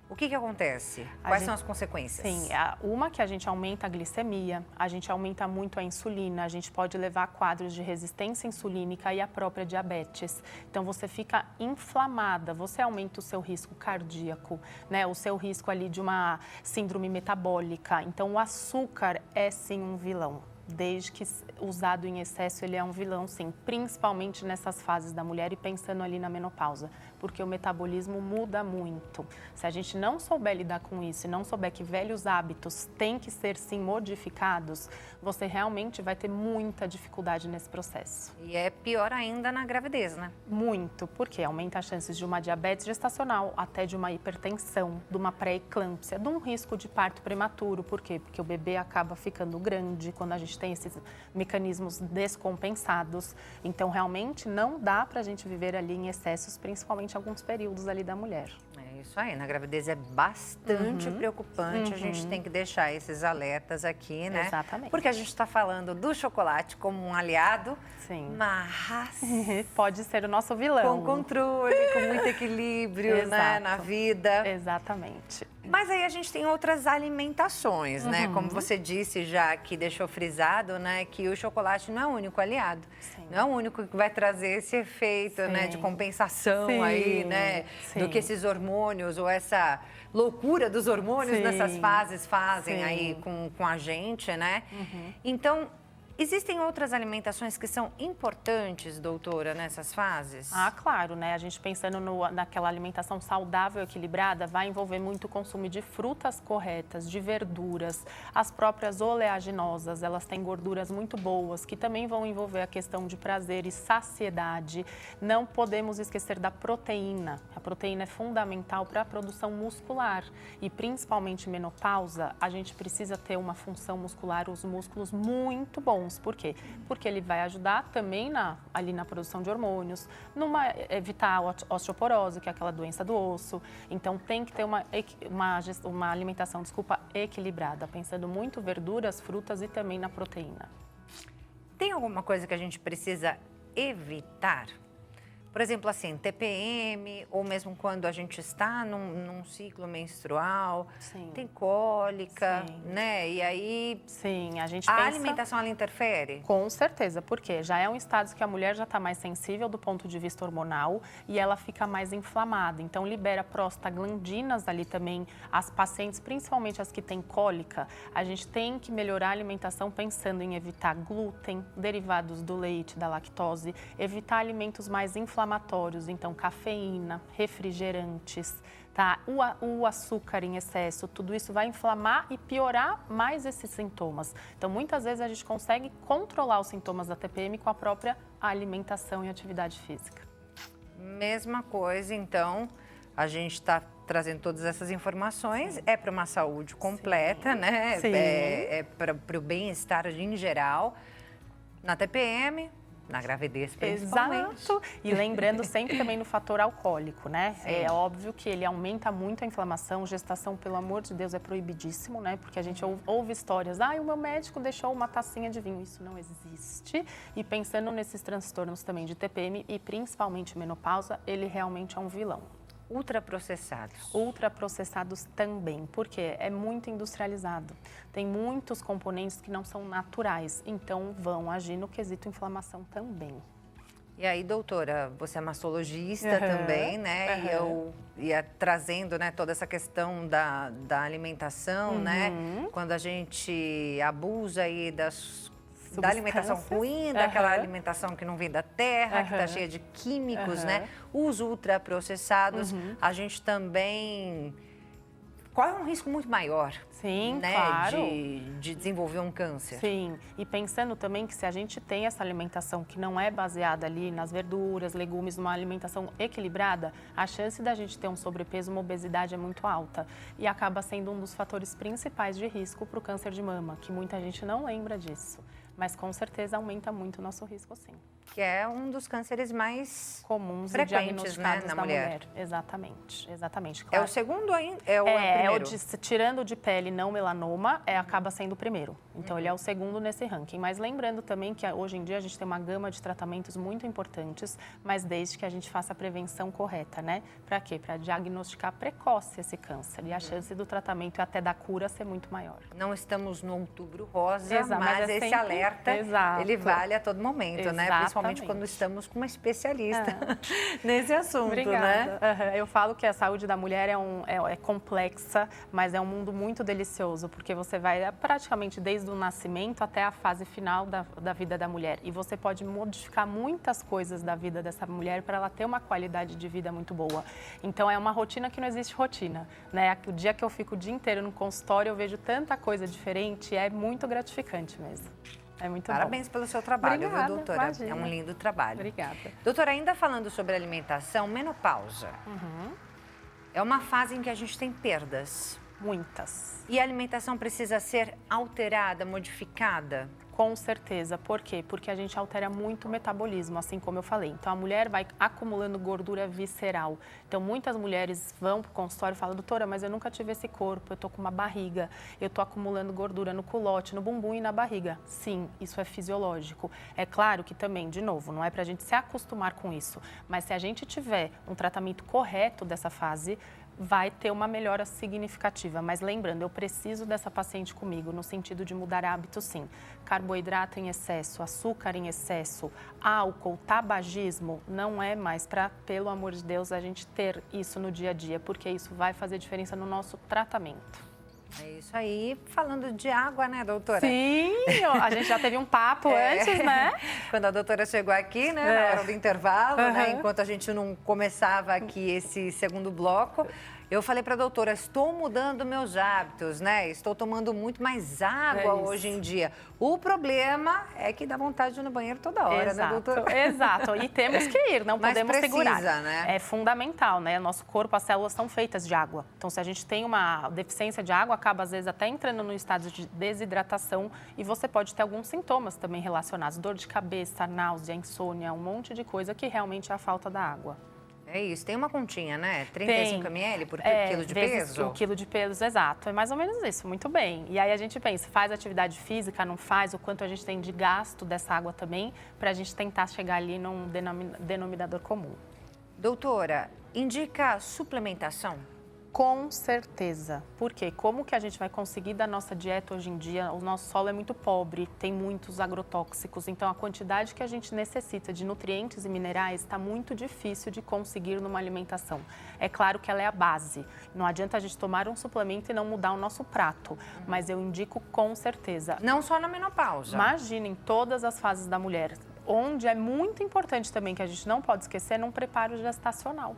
o que acontece? Quais são as consequências? Sim, uma que a gente aumenta a glicemia, a gente aumenta muito a insulina, a gente pode levar a quadros de resistência insulínica e a própria diabetes. Então, você fica inflamada, você aumenta o seu risco cardíaco, né? O seu risco ali de uma síndrome metabólica. Então, o açúcar é sim um vilão. Desde que usado em excesso, ele é um vilão, sim, principalmente nessas fases da mulher e pensando ali na menopausa, porque o metabolismo muda muito. Se a gente não souber lidar com isso e não souber que velhos hábitos têm que ser, sim, modificados, você realmente vai ter muita dificuldade nesse processo. E é pior ainda na gravidez, né? Muito, porque aumenta as chances de uma diabetes gestacional, até de uma hipertensão, de uma pré-eclâmpsia, de um risco de parto prematuro. Por quê? Porque o bebê acaba ficando grande quando a gente tem esses mecanismos descompensados. Então, realmente, não dá para a gente viver ali em excessos, principalmente em alguns períodos ali da mulher. É isso aí, na gravidez é bastante preocupante, a gente tem que deixar esses alertas aqui, né? Exatamente. Porque a gente está falando do chocolate como um aliado, Sim. mas Pode ser o nosso vilão. com controle, com muito equilíbrio, né, Exato. na vida. Exatamente. Mas aí a gente tem outras alimentações, né? Como você disse já, que deixou frisado, né? Que o chocolate não é o único aliado. Sim. Não é o único que vai trazer esse efeito, né? De Sim. compensação Sim. aí, né? Do Sim. que esses hormônios ou essa loucura dos hormônios Sim. nessas fases fazem Sim. aí com a gente, né? Então, existem outras alimentações que são importantes, doutora, nessas fases? Ah, claro, né? A gente pensando naquela alimentação saudável, equilibrada, vai envolver muito o consumo de frutas corretas, de verduras, as próprias oleaginosas, elas têm gorduras muito boas, que também vão envolver a questão de prazer e saciedade. Não podemos esquecer da proteína. A proteína é fundamental para a produção muscular e principalmente menopausa, a gente precisa ter uma função muscular, os músculos muito bons. Por quê? Porque ele vai ajudar também ali na produção de hormônios, evitar a osteoporose, que é aquela doença do osso. Então, tem que ter uma alimentação, equilibrada, pensando muito verduras, frutas e também na proteína. Tem alguma coisa que a gente precisa evitar? Por exemplo, assim, TPM, ou mesmo quando a gente está num ciclo menstrual, Sim. tem cólica, Sim. né? E aí Sim, a gente a pensa... alimentação, ela interfere? Com certeza, porque já é um estado que a mulher já está mais sensível do ponto de vista hormonal e ela fica mais inflamada. Então, libera prostaglandinas ali também. As pacientes, principalmente as que têm cólica, a gente tem que melhorar a alimentação pensando em evitar glúten, derivados do leite, da lactose, evitar alimentos mais inflamatórios, então cafeína, refrigerantes, tá? O açúcar em excesso, tudo isso vai inflamar e piorar mais esses sintomas. Então, muitas vezes a gente consegue controlar os sintomas da TPM com a própria alimentação e atividade física. Mesma coisa, então, a gente está trazendo todas essas informações, é para uma saúde completa, né? Sim. É para o bem-estar em geral, na TPM, na gravidez principalmente. Exato. E lembrando sempre também no fator alcoólico, né? Sim. É óbvio que ele aumenta muito a inflamação. Gestação, pelo amor de Deus, é proibidíssimo, né? Porque a gente ouve histórias. O meu médico deixou uma tacinha de vinho. Isso não existe. E pensando nesses transtornos também de TPM e principalmente menopausa, ele realmente é um vilão. Ultraprocessados. Ultraprocessados também, porque é muito industrializado. Tem muitos componentes que não são naturais, então vão agir no quesito inflamação também. E aí, doutora, você é mastologista também, né? E eu ia trazendo, né, toda essa questão da alimentação, né? Quando a gente abusa aí da alimentação ruim, daquela alimentação que não vem da terra, que está cheia de químicos, né? Os ultraprocessados, a gente também corre um risco muito maior. Sim, né, claro. de desenvolver um câncer. Sim, e pensando também que se a gente tem essa alimentação que não é baseada ali nas verduras, legumes, uma alimentação equilibrada, a chance da gente ter um sobrepeso, uma obesidade é muito alta. E acaba sendo um dos fatores principais de risco para o câncer de mama, que muita gente não lembra disso. Mas com certeza aumenta muito o nosso risco, sim. Que é um dos cânceres mais comuns frequentes, e diagnosticados, né, da mulher. Exatamente, exatamente. Claro. É o segundo ainda? É o primeiro? Tirando de pele não melanoma, acaba sendo o primeiro. Então, ele é o segundo nesse ranking. Mas lembrando também que hoje em dia a gente tem uma gama de tratamentos muito importantes, mas desde que a gente faça a prevenção correta, né? Para quê? Para diagnosticar precoce esse câncer. E a chance do tratamento e até da cura ser muito maior. Não estamos no outubro rosa, mas esse sempre alerta, ele vale a todo momento, né? Principalmente quando estamos com uma especialista nesse assunto, Obrigada. né? Eu falo que a saúde da mulher é complexa, mas é um mundo muito delicioso, porque você vai praticamente desde o nascimento até a fase final da vida da mulher. E você pode modificar muitas coisas da vida dessa mulher para ela ter uma qualidade de vida muito boa. Então, é uma rotina que não existe rotina, né? O dia que eu fico o dia inteiro no consultório, eu vejo tanta coisa diferente, é muito gratificante mesmo. É muito Parabéns pelo seu trabalho, Obrigada, viu, doutora? Imagina. É um lindo trabalho. Obrigada. Doutora, ainda falando sobre alimentação, menopausa. É uma fase em que a gente tem perdas. Muitas. E a alimentação precisa ser alterada, modificada? Com certeza. Por quê? Porque a gente altera muito o metabolismo, assim como eu falei. Então, a mulher vai acumulando gordura visceral. Então, muitas mulheres vão para o consultório e falam, doutora, mas eu nunca tive esse corpo, eu tô com uma barriga, eu tô acumulando gordura no culote, no bumbum e na barriga. Sim, isso é fisiológico. É claro que também, de novo, não é para a gente se acostumar com isso, mas se a gente tiver um tratamento correto dessa fase, vai ter uma melhora significativa. Mas lembrando, eu preciso dessa paciente comigo no sentido de mudar hábitos, sim. Carboidrato em excesso, açúcar em excesso, álcool, tabagismo, não é mais para, pelo amor de Deus, a gente ter isso no dia a dia, porque isso vai fazer diferença no nosso tratamento. É isso aí. Falando de água, né, doutora? Sim, a gente já teve um papo antes, né? Quando a doutora chegou aqui, né, na hora do intervalo, né, enquanto a gente não começava aqui esse segundo bloco, eu falei para a doutora, estou mudando meus hábitos, né? Estou tomando muito mais água hoje em dia. O problema é que dá vontade de ir no banheiro toda hora, né, doutora? Exato, e temos que ir, não podemos segurar. Né? É fundamental, né? Nosso corpo, as células são feitas de água. Então, se a gente tem uma deficiência de água, acaba às vezes até entrando no estado de desidratação e você pode ter alguns sintomas também relacionados, dor de cabeça, náusea, insônia, um monte de coisa que realmente é a falta da água. É isso, tem uma continha, né? 35 ml por quilo de vezes peso? O quilo de peso, exato. É mais ou menos isso, muito bem. E aí a gente pensa, faz atividade física, não faz, o quanto a gente tem de gasto dessa água também, para a gente tentar chegar ali num denominador comum. Doutora, indica suplementação? Com certeza. Por quê? Como que a gente vai conseguir da nossa dieta hoje em dia? O nosso solo é muito pobre, tem muitos agrotóxicos, então a quantidade que a gente necessita de nutrientes e minerais está muito difícil de conseguir numa alimentação. É claro que ela é a base. Não adianta a gente tomar um suplemento e não mudar o nosso prato, mas eu indico com certeza. Não só na menopausa. Imagina, em todas as fases da mulher. Onde é muito importante também, que a gente não pode esquecer, num preparo gestacional.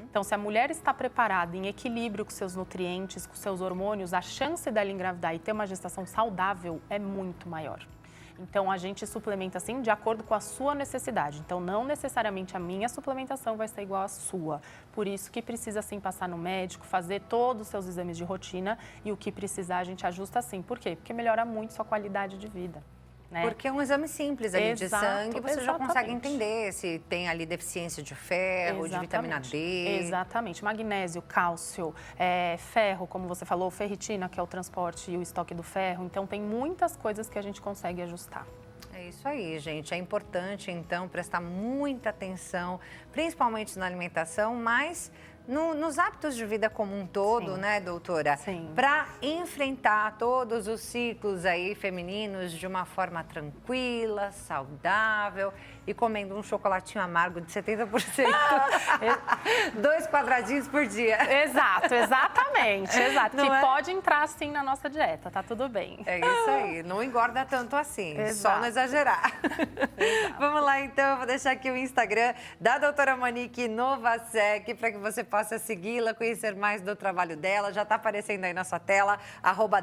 Então, se a mulher está preparada, em equilíbrio com seus nutrientes, com seus hormônios, a chance dela engravidar e ter uma gestação saudável é muito maior. Então, a gente suplementa, assim, de acordo com a sua necessidade. Então, não necessariamente a minha suplementação vai ser igual à sua. Por isso que precisa, sim, passar no médico, fazer todos os seus exames de rotina e o que precisar a gente ajusta, sim. Por quê? Porque melhora muito sua qualidade de vida. Né? Porque é um exame simples ali de sangue, você já consegue entender se tem ali deficiência de ferro, de vitamina D. Exatamente, magnésio, cálcio, ferro, como você falou, ferritina, que é o transporte e o estoque do ferro. Então, tem muitas coisas que a gente consegue ajustar. É isso aí, gente. É importante, então, prestar muita atenção, principalmente na alimentação, mas nos hábitos de vida como um todo, Sim. né, doutora? Sim. Para enfrentar todos os ciclos aí femininos de uma forma tranquila, saudável e comendo um chocolatinho amargo de 70%. 2 quadradinhos por dia. Exato, exatamente, exato. Não que é? pode entrar sim na nossa dieta, tá tudo bem. É isso aí, não engorda tanto assim, só Exato. não exagerar. Vamos lá então, eu vou deixar aqui o Instagram da doutora Monique Novasek para que você possa segui-la, conhecer mais do trabalho dela. Já está aparecendo aí na sua tela,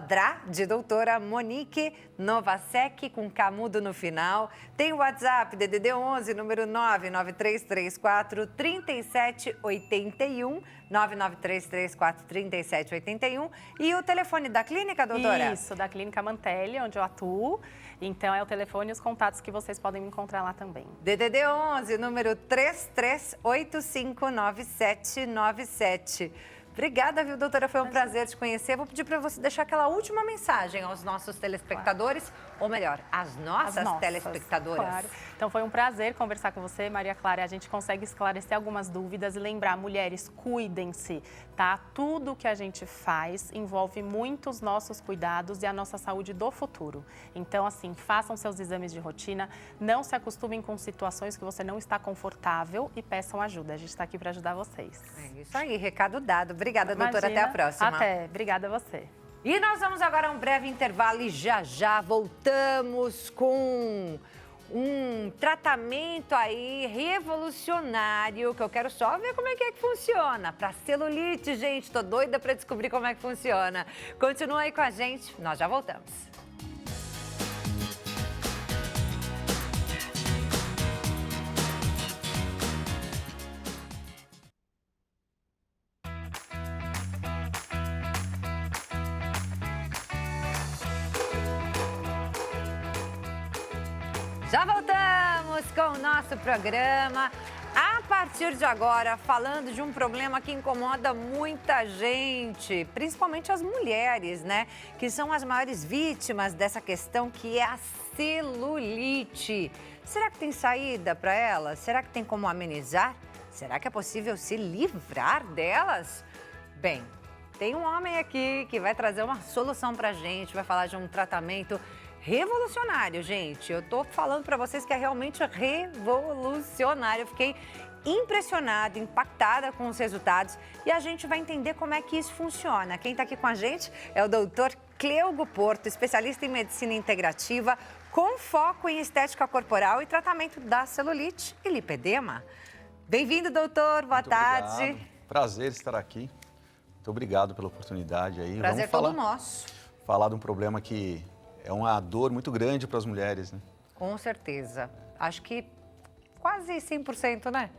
@dra de doutora Monique Novasek, com camudo no final. Tem o WhatsApp, DDD 11, número 993343781, 993343781. E o telefone da clínica, doutora? Isso, da Clínica Mantelli, onde eu atuo. Então, é o telefone e os contatos que vocês podem me encontrar lá também. DDD 11, número 33859797. Obrigada, viu, doutora? Foi um prazer te conhecer. Vou pedir para você deixar aquela última mensagem aos nossos telespectadores, ou melhor, às nossas telespectadoras. Claro. Então, foi um prazer conversar com você, Maria Clara. A gente consegue esclarecer algumas dúvidas e lembrar, mulheres, cuidem-se, tá? Tudo que a gente faz envolve muito os nossos cuidados e a nossa saúde do futuro. Então, assim, façam seus exames de rotina, não se acostumem com situações que você não está confortável e peçam ajuda. A gente está aqui para ajudar vocês. É isso aí, recado dado. Obrigada, doutora. Imagina. Até a próxima. Até. Obrigada a você. E nós vamos agora a um breve intervalo e já voltamos com um tratamento aí revolucionário, que eu quero só ver como é que funciona. Para celulite, gente, tô doida para descobrir como é que funciona. Continua aí com a gente, nós já voltamos. Já voltamos com o nosso programa. A partir de agora, falando de um problema que incomoda muita gente, principalmente as mulheres, né? Que são as maiores vítimas dessa questão, que é a celulite. Será que tem saída para elas? Será que tem como amenizar? Será que é possível se livrar delas? Bem, tem um homem aqui que vai trazer uma solução pra gente, vai falar de um tratamento revolucionário, gente. Eu tô falando para vocês que é realmente revolucionário. Eu fiquei impressionada, impactada com os resultados e a gente vai entender como é que isso funciona. Quem está aqui com a gente é o doutor Cleugo Porto, especialista em medicina integrativa, com foco em estética corporal e tratamento da celulite e lipedema. Bem-vindo, doutor. Boa tarde. Obrigado. Prazer estar aqui. Muito obrigado pela oportunidade aí. Prazer todo nosso. Falar de um problema que é uma dor muito grande para as mulheres, né? Com certeza. Acho que quase 100%, né?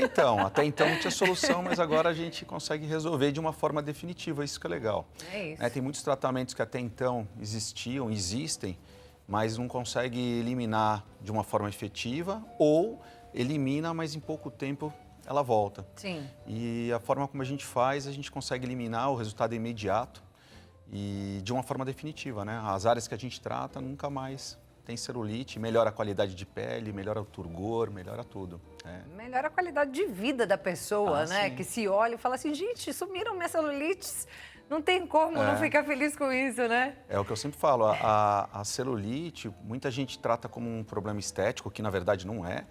Então, até então não tinha solução, mas agora a gente consegue resolver de uma forma definitiva, isso que é legal. É isso. Tem muitos tratamentos que até então existem, mas não consegue eliminar de uma forma efetiva ou elimina, mas em pouco tempo ela volta. Sim. E a forma como a gente faz, a gente consegue eliminar, o resultado é imediato e de uma forma definitiva, né? As áreas que a gente trata nunca mais tem celulite, melhora a qualidade de pele, melhora o turgor, melhora tudo. Melhora a qualidade de vida da pessoa, né? Sim. Que se olha e fala assim, gente, sumiram minhas celulites, não tem como não ficar feliz com isso, né? É o que eu sempre falo, a celulite, muita gente trata como um problema estético, que na verdade não é.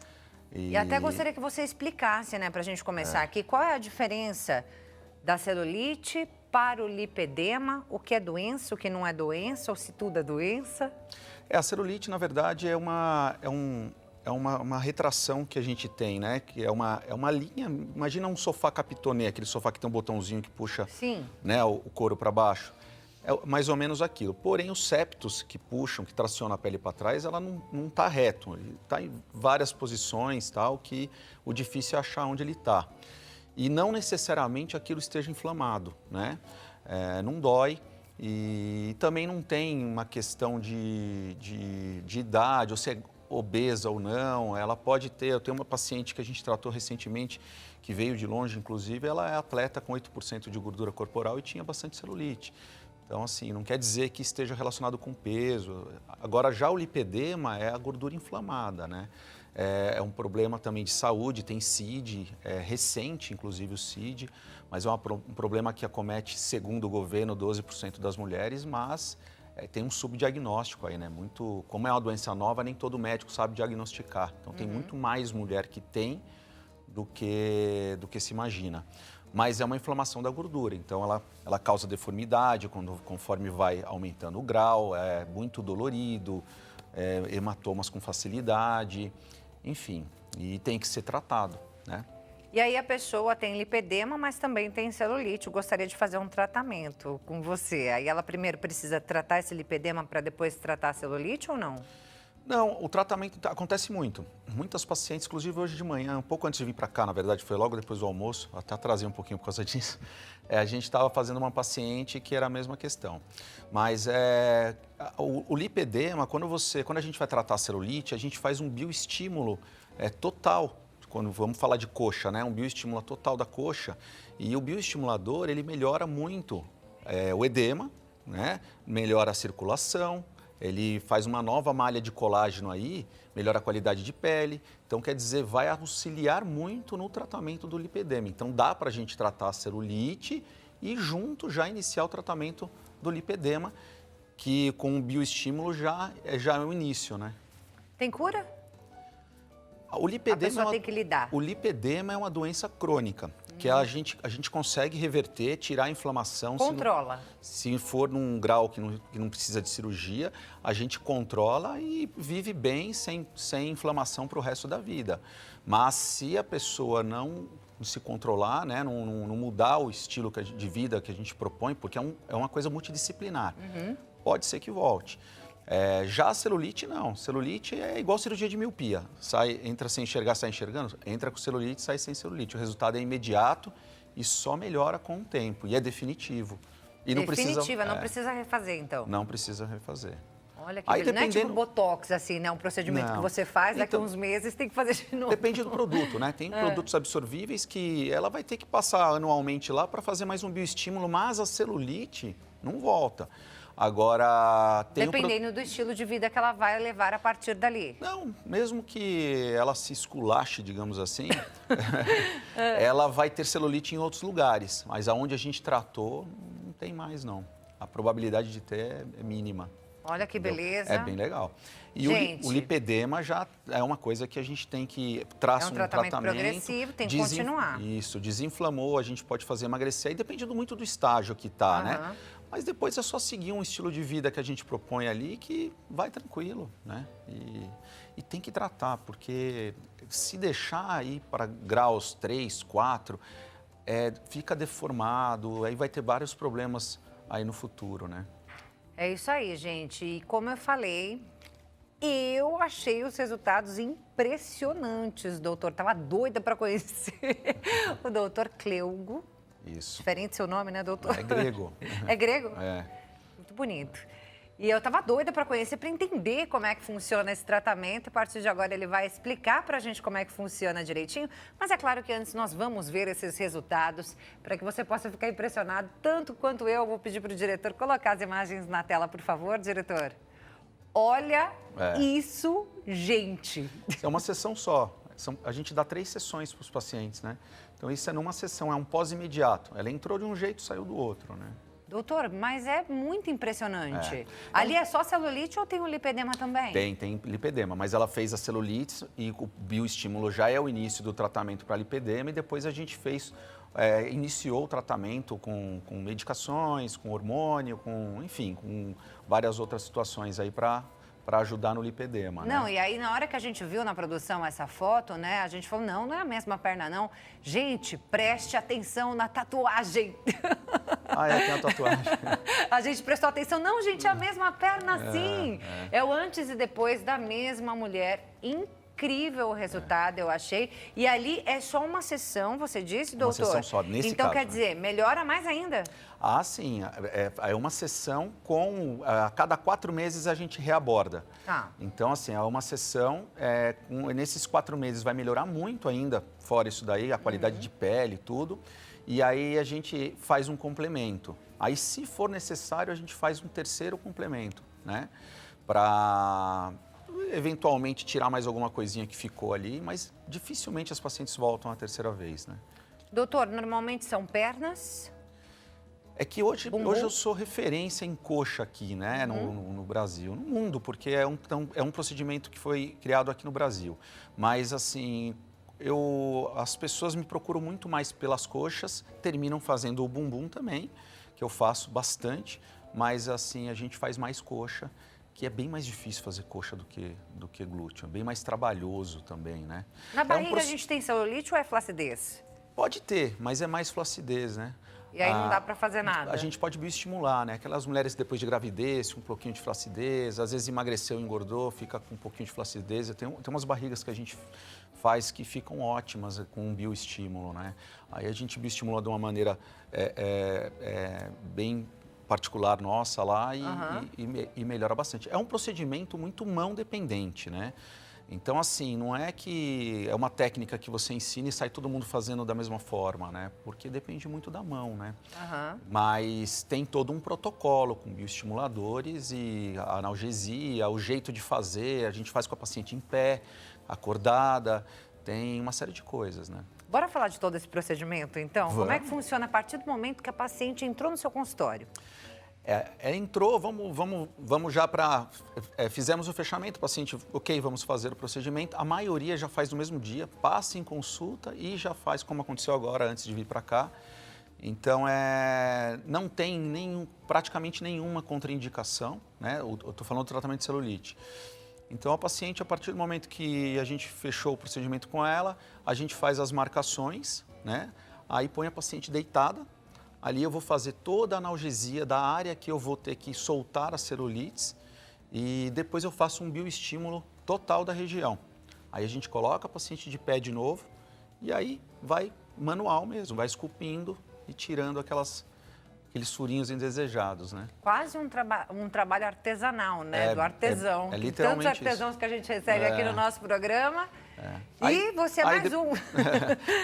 E até gostaria que você explicasse, né, pra gente começar aqui, qual é a diferença da celulite para o lipedema, o que é doença, o que não é doença, ou se tudo é doença? A celulite, na verdade, é uma retração que a gente tem, né? Que é uma linha, imagina um sofá capitonê, aquele sofá que tem um botãozinho que puxa, né, o couro para baixo. É mais ou menos aquilo. Porém, os septos que puxam, que tracionam a pele para trás, ela não está reto. Ele está em várias posições, tal, que o difícil é achar onde ele está. E não necessariamente aquilo esteja inflamado, né? Não dói e também não tem uma questão de idade, ou se é obesa ou não. Ela pode ter... Eu tenho uma paciente que a gente tratou recentemente, que veio de longe, inclusive, ela é atleta com 8% de gordura corporal e tinha bastante celulite. Então, assim, não quer dizer que esteja relacionado com peso. Agora, já o lipedema é a gordura inflamada, né? É um problema também de saúde, tem CID, recente inclusive o CID, mas é um problema que acomete, segundo o governo, 12% das mulheres, mas tem um subdiagnóstico aí, né? Como é uma doença nova, nem todo médico sabe diagnosticar. Então tem muito mais mulher que tem do que se imagina. Mas é uma inflamação da gordura, então ela causa deformidade conforme vai aumentando o grau, é muito dolorido, hematomas com facilidade, enfim, e tem que ser tratado, né? E aí a pessoa tem lipedema, mas também tem celulite. Eu gostaria de fazer um tratamento com você. Aí ela primeiro precisa tratar esse lipedema para depois tratar a celulite ou não? Não, o tratamento acontece muito. Muitas pacientes, inclusive hoje de manhã, um pouco antes de vir para cá, na verdade, foi logo depois do almoço, até atrasei um pouquinho por causa disso, a gente estava fazendo uma paciente que era a mesma questão. Mas o lipedema, quando a gente vai tratar a celulite, a gente faz um bioestímulo total. Quando vamos falar de coxa, né? Um bioestímulo total da coxa. E o bioestimulador, ele melhora muito o edema, né? Melhora a circulação, ele faz uma nova malha de colágeno aí, melhora a qualidade de pele. Então, quer dizer, vai auxiliar muito no tratamento do lipedema. Então, dá para a gente tratar a celulite e junto já iniciar o tratamento do lipedema, que com o bioestímulo já é o início, né? Tem cura? O lipedema, a pessoa tem que lidar. O lipedema é uma doença crônica, que a gente consegue reverter, tirar a inflamação. Controla. Se for num grau que não precisa de cirurgia, a gente controla e vive bem sem inflamação para o resto da vida. Mas se a pessoa não se controlar, né, não mudar o estilo de vida que a gente propõe, porque é uma coisa multidisciplinar, pode ser que volte. Já a celulite, não. Celulite é igual cirurgia de miopia. Entra sem enxergar, sai enxergando. Entra com celulite, sai sem celulite. O resultado é imediato e só melhora com o tempo. E é definitivo. E não precisa refazer, então? Não precisa refazer. Olha que beleza. Não é tipo botox, assim, né? Um procedimento que você faz, daqui a uns meses tem que fazer de novo. Depende do produto, né? Tem produtos absorvíveis que ela vai ter que passar anualmente lá para fazer mais um bioestímulo, mas a celulite não volta. Agora, dependendo do estilo de vida que ela vai levar a partir dali. Não, mesmo que ela se esculache, digamos assim, ela vai ter celulite em outros lugares, mas aonde a gente tratou, não tem mais, não. A probabilidade de ter é mínima. Olha que beleza. É bem legal. E o lipedema já é uma coisa que a gente tem que traçar um tratamento progressivo, tem que continuar. Isso, desinflamou, a gente pode fazer emagrecer, e depende muito do estágio que tá, né? Mas depois é só seguir um estilo de vida que a gente propõe ali que vai tranquilo, né? E tem que tratar, porque se deixar ir para graus 3, 4, fica deformado, aí vai ter vários problemas aí no futuro, né? É isso aí, gente. E como eu falei, eu achei os resultados impressionantes, doutor. Tava doida para conhecer o doutor Cleugo. Isso. Diferente seu nome, né, doutor? É grego. É grego? É. Muito bonito. E eu tava doida para conhecer, para entender como é que funciona esse tratamento. A partir de agora ele vai explicar para a gente como é que funciona direitinho. Mas é claro que antes nós vamos ver esses resultados para que você possa ficar impressionado tanto quanto eu. Vou pedir para o diretor colocar as imagens na tela, por favor, diretor. Olha isso, gente. É uma sessão só. A gente dá 3 sessões para os pacientes, né? Então, isso é numa sessão, é um pós-imediato. Ela entrou de um jeito, saiu do outro, né? Doutor, mas é muito impressionante. Ali é só celulite ou tem o lipedema também? Tem lipedema, mas ela fez a celulite e o bioestímulo já é o início do tratamento para lipedema e depois a gente iniciou o tratamento com medicações, com hormônio, enfim, com várias outras situações aí para ajudar no lipedema, Não, né? E aí na hora que a gente viu na produção essa foto, né, a gente falou, não é a mesma perna não. Gente, preste atenção na tatuagem. Tem a tatuagem. A gente prestou atenção, não, gente, é a mesma perna sim. É o antes e depois da mesma mulher. Incrível o resultado, eu achei. E ali é só uma sessão, você disse, doutor? Uma sessão só, nesse então, caso, quer dizer, melhora mais ainda? Sim. É uma sessão a cada 4 meses a gente reaborda. Então, assim, é uma sessão, nesses 4 meses vai melhorar muito ainda, fora isso daí, a qualidade de pele e tudo. E aí a gente faz um complemento. Aí, se for necessário, a gente faz um terceiro complemento, né? eventualmente tirar mais alguma coisinha que ficou ali, mas dificilmente as pacientes voltam a terceira vez, né? Doutor, normalmente são pernas? É que hoje eu sou referência em coxa aqui, né, no Brasil, no mundo, porque é um procedimento que foi criado aqui no Brasil. Mas, assim, as pessoas me procuram muito mais pelas coxas, terminam fazendo o bumbum também, que eu faço bastante, mas, assim, a gente faz mais coxa, que é bem mais difícil fazer coxa do que glúteo, é bem mais trabalhoso também, né? Na barriga a gente tem celulite ou é flacidez? Pode ter, mas é mais flacidez, né? E aí não dá para fazer nada? A gente pode bioestimular, né? Aquelas mulheres depois de gravidez, com um pouquinho de flacidez, às vezes emagreceu, engordou, fica com um pouquinho de flacidez. Tem umas barrigas que a gente faz que ficam ótimas com um bioestímulo, né? Aí a gente bioestimula de uma maneira bem particular nossa lá e melhora bastante. É um procedimento muito mão dependente, né? Então, assim, não é que é uma técnica que você ensina e sai todo mundo fazendo da mesma forma, né? Porque depende muito da mão, né? Mas tem todo um protocolo com bioestimuladores e a analgesia, o jeito de fazer, a gente faz com a paciente em pé, acordada, tem uma série de coisas, né? Bora falar de todo esse procedimento, então? Vamos. Como é que funciona a partir do momento que a paciente entrou no seu consultório? Entrou, vamos já para... fizemos o fechamento, o paciente, ok, vamos fazer o procedimento. A maioria já faz no mesmo dia, passa em consulta e já faz como aconteceu agora, antes de vir para cá. Então, não tem praticamente nenhuma contraindicação, né? Eu estou falando do tratamento de celulite. Então, a paciente, a partir do momento que a gente fechou o procedimento com ela, a gente faz as marcações, né? Aí põe a paciente deitada. Ali eu vou fazer toda a analgesia da área que eu vou ter que soltar as celulites e depois eu faço um bioestímulo total da região. Aí a gente coloca a paciente de pé de novo e aí vai manual mesmo, vai esculpindo e tirando aqueles furinhos indesejados, né? Quase um trabalho artesanal, né? Do artesão. É literalmente tantos artesãos isso. Que a gente recebe aqui no nosso programa. E Aí, você é mais um.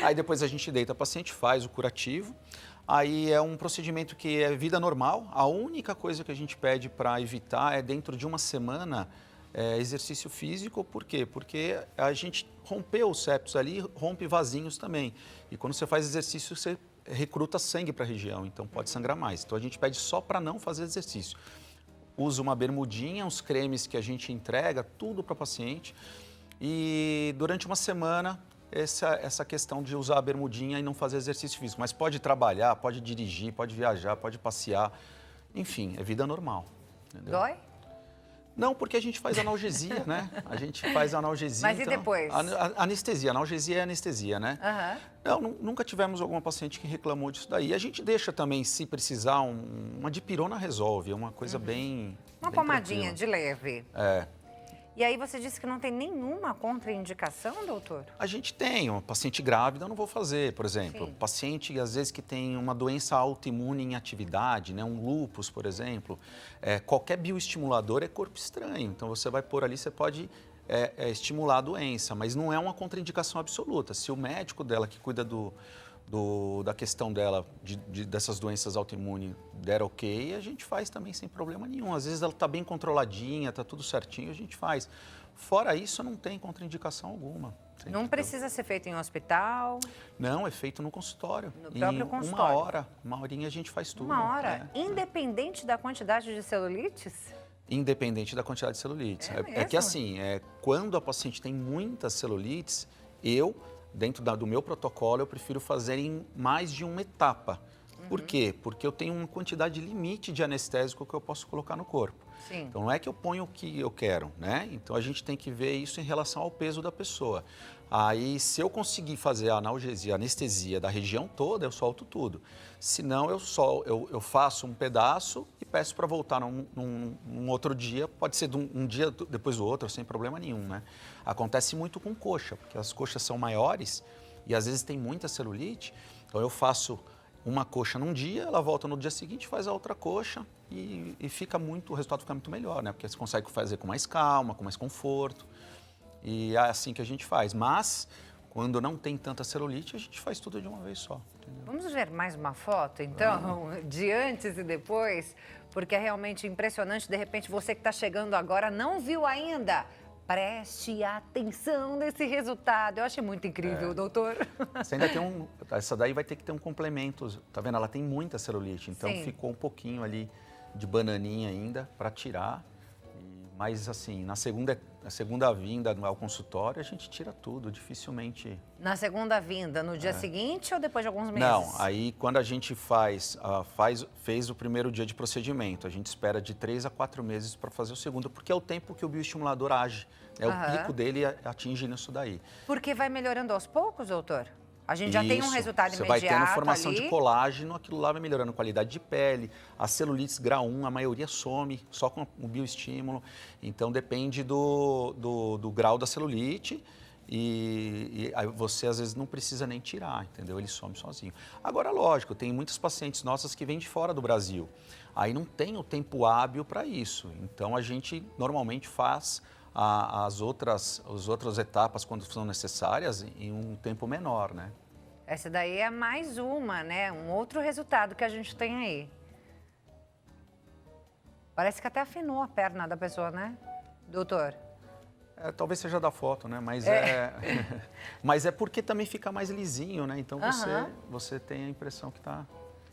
Aí depois a gente deita a paciente, faz o curativo. Aí é um procedimento que é vida normal. A única coisa que a gente pede para evitar é dentro de uma semana exercício físico. Por quê? Porque a gente rompeu os septos ali, rompe vasinhos também. E quando você faz exercício, você recruta sangue para a região, então pode sangrar mais. Então a gente pede só para não fazer exercício. Usa uma bermudinha, os cremes que a gente entrega, tudo para o paciente. E durante uma semana... Essa questão de usar a bermudinha e não fazer exercício físico. Mas pode trabalhar, pode dirigir, pode viajar, pode passear. Enfim, é vida normal. Entendeu? Dói? Não, porque a gente faz analgesia, né? A gente faz analgesia. Mas então, e depois? Anestesia. Analgesia é anestesia, né? Não, nunca tivemos alguma paciente que reclamou disso daí. A gente deixa também, se precisar, uma dipirona resolve. É uma coisa bem... Uma bem pomadinha tranquila. de leve. E aí você disse que não tem nenhuma contraindicação, doutor? A gente tem, uma paciente grávida eu não vou fazer, por exemplo. Sim. Paciente, às vezes, que tem uma doença autoimune em atividade, né? Um lúpus, por exemplo. Qualquer bioestimulador é corpo estranho. Então, você vai pôr ali, você pode estimular a doença, mas não é uma contraindicação absoluta. Se o médico dela, que cuida da questão dela, dessas doenças autoimunes, der ok, a gente faz também sem problema nenhum. Às vezes ela está bem controladinha, está tudo certinho, a gente faz. Fora isso, não tem contraindicação alguma. Não precisa ser feito em hospital? Não, é feito no consultório. No próprio consultório? Uma horinha a gente faz tudo. Uma hora? Independente da quantidade de celulites? Independente da quantidade de celulites. É que assim, quando a paciente tem muitas celulites, dentro do meu protocolo, eu prefiro fazer em mais de uma etapa. Por quê? Porque eu tenho uma quantidade limite de anestésico que eu posso colocar no corpo. Sim. Então, não é que eu ponho o que eu quero, né? Então, a gente tem que ver isso em relação ao peso da pessoa. Aí, se eu conseguir fazer a analgesia, a anestesia da região toda, eu solto tudo. Se não, eu faço um pedaço e peço para voltar num outro dia. Pode ser um dia depois do outro, sem problema nenhum, né? Acontece muito com coxa, porque as coxas são maiores e às vezes tem muita celulite. Então, eu faço uma coxa num dia, ela volta no dia seguinte, faz a outra coxa e o resultado fica muito melhor, né? Porque você consegue fazer com mais calma, com mais conforto. E é assim que a gente faz. Mas, quando não tem tanta celulite, a gente faz tudo de uma vez só. Entendeu? Vamos ver mais uma foto, então, de antes e depois? Porque é realmente impressionante. De repente, você que está chegando agora não viu ainda. Preste atenção nesse resultado. Eu achei muito incrível, doutor. Você ainda tem essa daí vai ter que ter um complemento. Tá vendo? Ela tem muita celulite, então Sim. ficou um pouquinho ali de bananinha ainda para tirar. Mas assim, na segunda vinda ao consultório, a gente tira tudo, dificilmente. Na segunda vinda, no dia seguinte ou depois de alguns meses? Não, aí quando a gente fez o primeiro dia de procedimento, a gente espera de 3 a 4 meses para fazer o segundo, porque é o tempo que o bioestimulador age. O pico dele atinge nisso daí. Porque vai melhorando aos poucos, doutor? A gente já tem um resultado você imediato. Você vai tendo formação ali. de colágeno, aquilo lá vai melhorando a qualidade de pele. As celulites grau 1, a maioria some só com o bioestímulo. Então depende do grau da celulite e aí você às vezes não precisa nem tirar, entendeu? Ele some sozinho. Agora, lógico, tem muitas pacientes nossas que vêm de fora do Brasil. Aí não tem o tempo hábil para isso. Então a gente normalmente faz as outras etapas, quando são necessárias, em um tempo menor, né? Essa daí é mais uma, né? Um outro resultado que a gente tem aí. Parece que até afinou a perna da pessoa, né, doutor? Talvez seja da foto, né? Mas mas é porque também fica mais lisinho, né? Então você tem a impressão que está...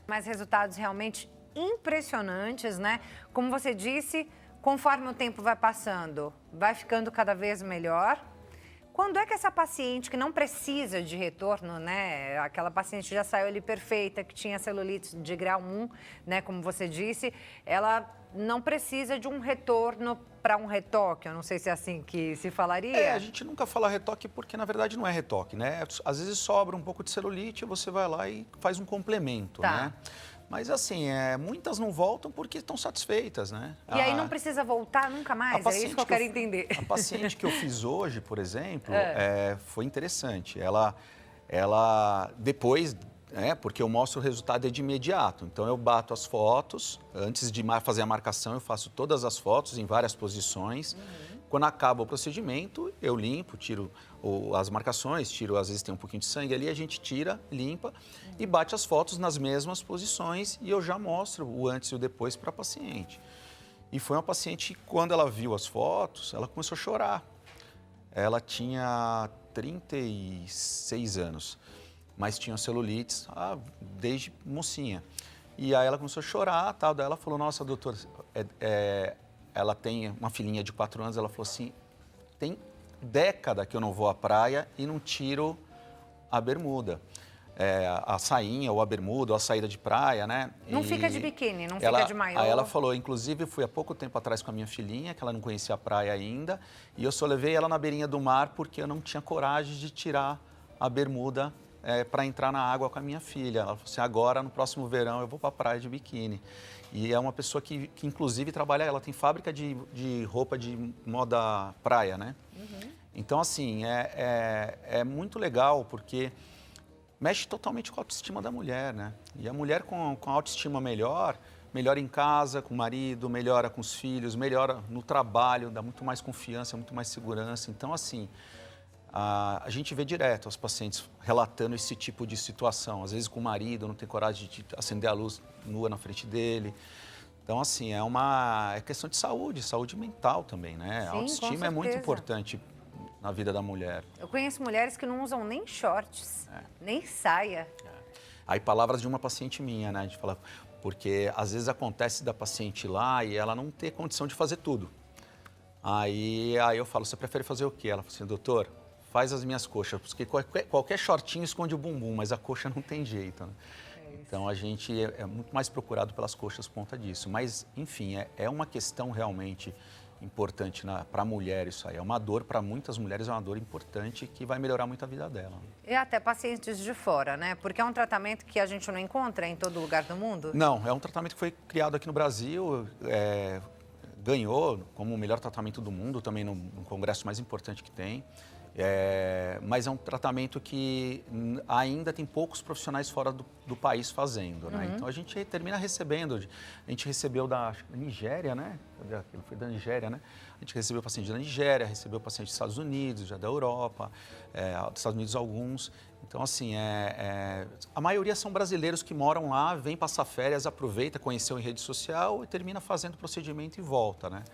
Mas resultados realmente impressionantes, né? Como você disse, conforme o tempo vai passando, vai ficando cada vez melhor. Quando é que essa paciente que não precisa de retorno, né? Aquela paciente que já saiu ali perfeita, que tinha celulite de grau 1, né? Como você disse, ela não precisa de um retorno para um retoque. Eu não sei se é assim que se falaria. A gente nunca fala retoque porque, na verdade, não é retoque, né? Às vezes sobra um pouco de celulite, você vai lá e faz um complemento, né? Mas assim, muitas não voltam porque estão satisfeitas, né? E aí não precisa voltar nunca mais? É isso que eu quero entender. A paciente que eu fiz hoje, por exemplo, foi interessante. Ela depois, porque eu mostro o resultado de imediato. Então eu bato as fotos, antes de fazer a marcação eu faço todas as fotos em várias posições. Quando acaba o procedimento, eu limpo, tiro as marcações, às vezes tem um pouquinho de sangue ali, a gente tira, limpa e bate as fotos nas mesmas posições e eu já mostro o antes e o depois para a paciente. E foi uma paciente que, quando ela viu as fotos, ela começou a chorar. Ela tinha 36 anos, mas tinha celulites desde mocinha. E aí ela começou a chorar, tal, daí ela falou, nossa, doutora, ela tem uma filhinha de 4 anos, ela falou assim, tem década que eu não vou à praia e não tiro a bermuda. A sainha, ou a bermuda, ou a saída de praia, né? Não fica de biquíni, não fica de maiô. Aí ela falou, inclusive, fui há pouco tempo atrás com a minha filhinha, que ela não conhecia a praia ainda, e eu só levei ela na beirinha do mar porque eu não tinha coragem de tirar a bermuda para entrar na água com a minha filha. Ela falou assim, agora, no próximo verão, eu vou para a praia de biquíni. E é uma pessoa que inclusive, trabalha, ela tem fábrica de roupa de moda praia, né? Então, assim, é muito legal, porque mexe totalmente com a autoestima da mulher, né? E a mulher com a autoestima melhora em casa, com o marido, melhora com os filhos, melhora no trabalho, dá muito mais confiança, muito mais segurança. Então, assim, a gente vê direto as pacientes relatando esse tipo de situação. Às vezes com o marido, não tem coragem de acender a luz nua na frente dele. Então, assim, é questão de saúde mental também, né? Sim, a autoestima é muito importante na vida da mulher. Eu conheço mulheres que não usam nem shorts, nem saia. Aí, palavras de uma paciente minha, né? A gente fala, porque às vezes acontece da paciente ir lá e ela não ter condição de fazer tudo. Aí eu falo, você prefere fazer o quê? Ela fala assim, doutor, faz as minhas coxas, porque qualquer shortinho esconde o bumbum, mas a coxa não tem jeito, né? Então, a gente é muito mais procurado pelas coxas por conta disso. Mas, enfim, é uma questão realmente importante para a mulher isso aí. É uma dor, para muitas mulheres, é uma dor importante que vai melhorar muito a vida dela. E até pacientes de fora, né? Porque é um tratamento que a gente não encontra em todo lugar do mundo? Não, é um tratamento que foi criado aqui no Brasil, ganhou como o melhor tratamento do mundo, também no congresso mais importante que tem. Mas é um tratamento que ainda tem poucos profissionais fora do país fazendo, né? Então a gente termina recebendo, a gente recebeu da Nigéria, né? Foi da Nigéria, né? A gente recebeu paciente da Nigéria, recebeu paciente dos Estados Unidos, já da Europa, dos Estados Unidos alguns. Então, assim, a maioria são brasileiros que moram lá, vêm passar férias, aproveita, conheceu em rede social e termina fazendo o procedimento e volta, né?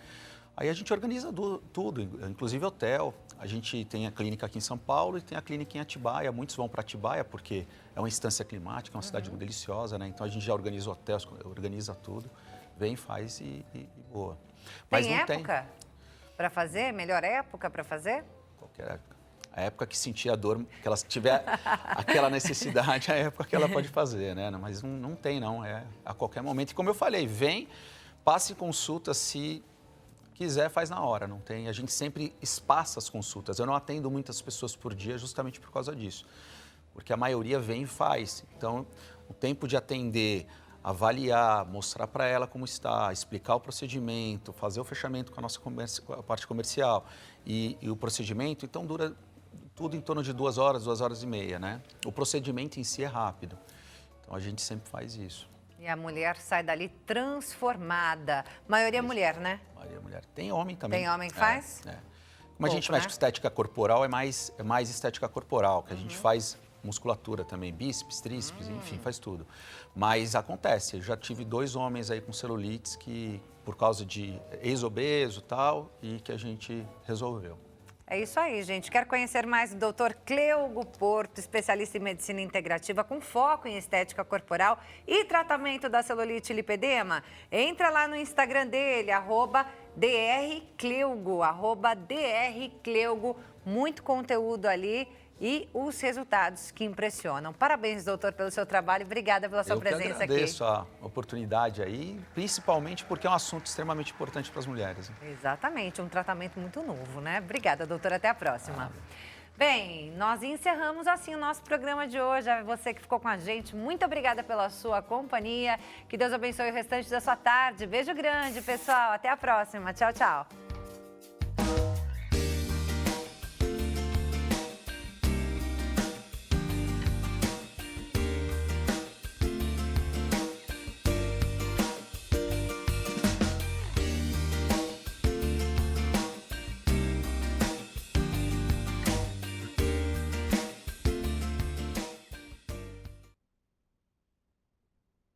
Aí a gente organiza tudo, inclusive hotel. A gente tem a clínica aqui em São Paulo e tem a clínica em Atibaia. Muitos vão para Atibaia porque é uma instância climática, é uma cidade deliciosa, né? Então a gente já organiza hotéis, organiza tudo, vem, faz e boa. Mas tem não época para fazer? Melhor época para fazer? Qualquer época. A época que sentir a dor, que ela tiver aquela necessidade, é a época que ela pode fazer, né? Mas não tem, não. É a qualquer momento. E como eu falei, vem, passe consulta, se quiser, faz na hora. Não tem. A gente sempre espaça as consultas. Eu não atendo muitas pessoas por dia justamente por causa disso. Porque a maioria vem e faz. Então, o tempo de atender, avaliar, mostrar para ela como está, explicar o procedimento, fazer o fechamento com a nossa com a parte comercial e o procedimento, então dura tudo em torno de 2 horas, 2 horas e meia, né? O procedimento em si é rápido. Então a gente sempre faz isso. E a mulher sai dali transformada. Maioria mulher, né? Maioria mulher. Tem homem também. Tem homem que faz? Como a gente mexe com estética corporal, é mais estética corporal, que a gente faz musculatura também, bíceps, tríceps, enfim, faz tudo. Mas acontece, eu já tive 2 homens aí com celulites que, por causa de ex-obeso e tal, e que a gente resolveu. É isso aí, gente. Quer conhecer mais do Dr. Cleugo Porto, especialista em medicina integrativa com foco em estética corporal e tratamento da celulite e lipedema? Entra lá no Instagram dele, @drcleugo, @drcleugo. Muito conteúdo ali e os resultados que impressionam. Parabéns, doutor, pelo seu trabalho. Obrigada pela sua presença aqui. Eu agradeço a oportunidade aí, principalmente porque é um assunto extremamente importante para as mulheres. Exatamente, um tratamento muito novo, né? Obrigada, doutora. Até a próxima. Bem, nós encerramos assim o nosso programa de hoje. A você que ficou com a gente, muito obrigada pela sua companhia. Que Deus abençoe o restante da sua tarde. Beijo grande, pessoal. Até a próxima. Tchau, tchau.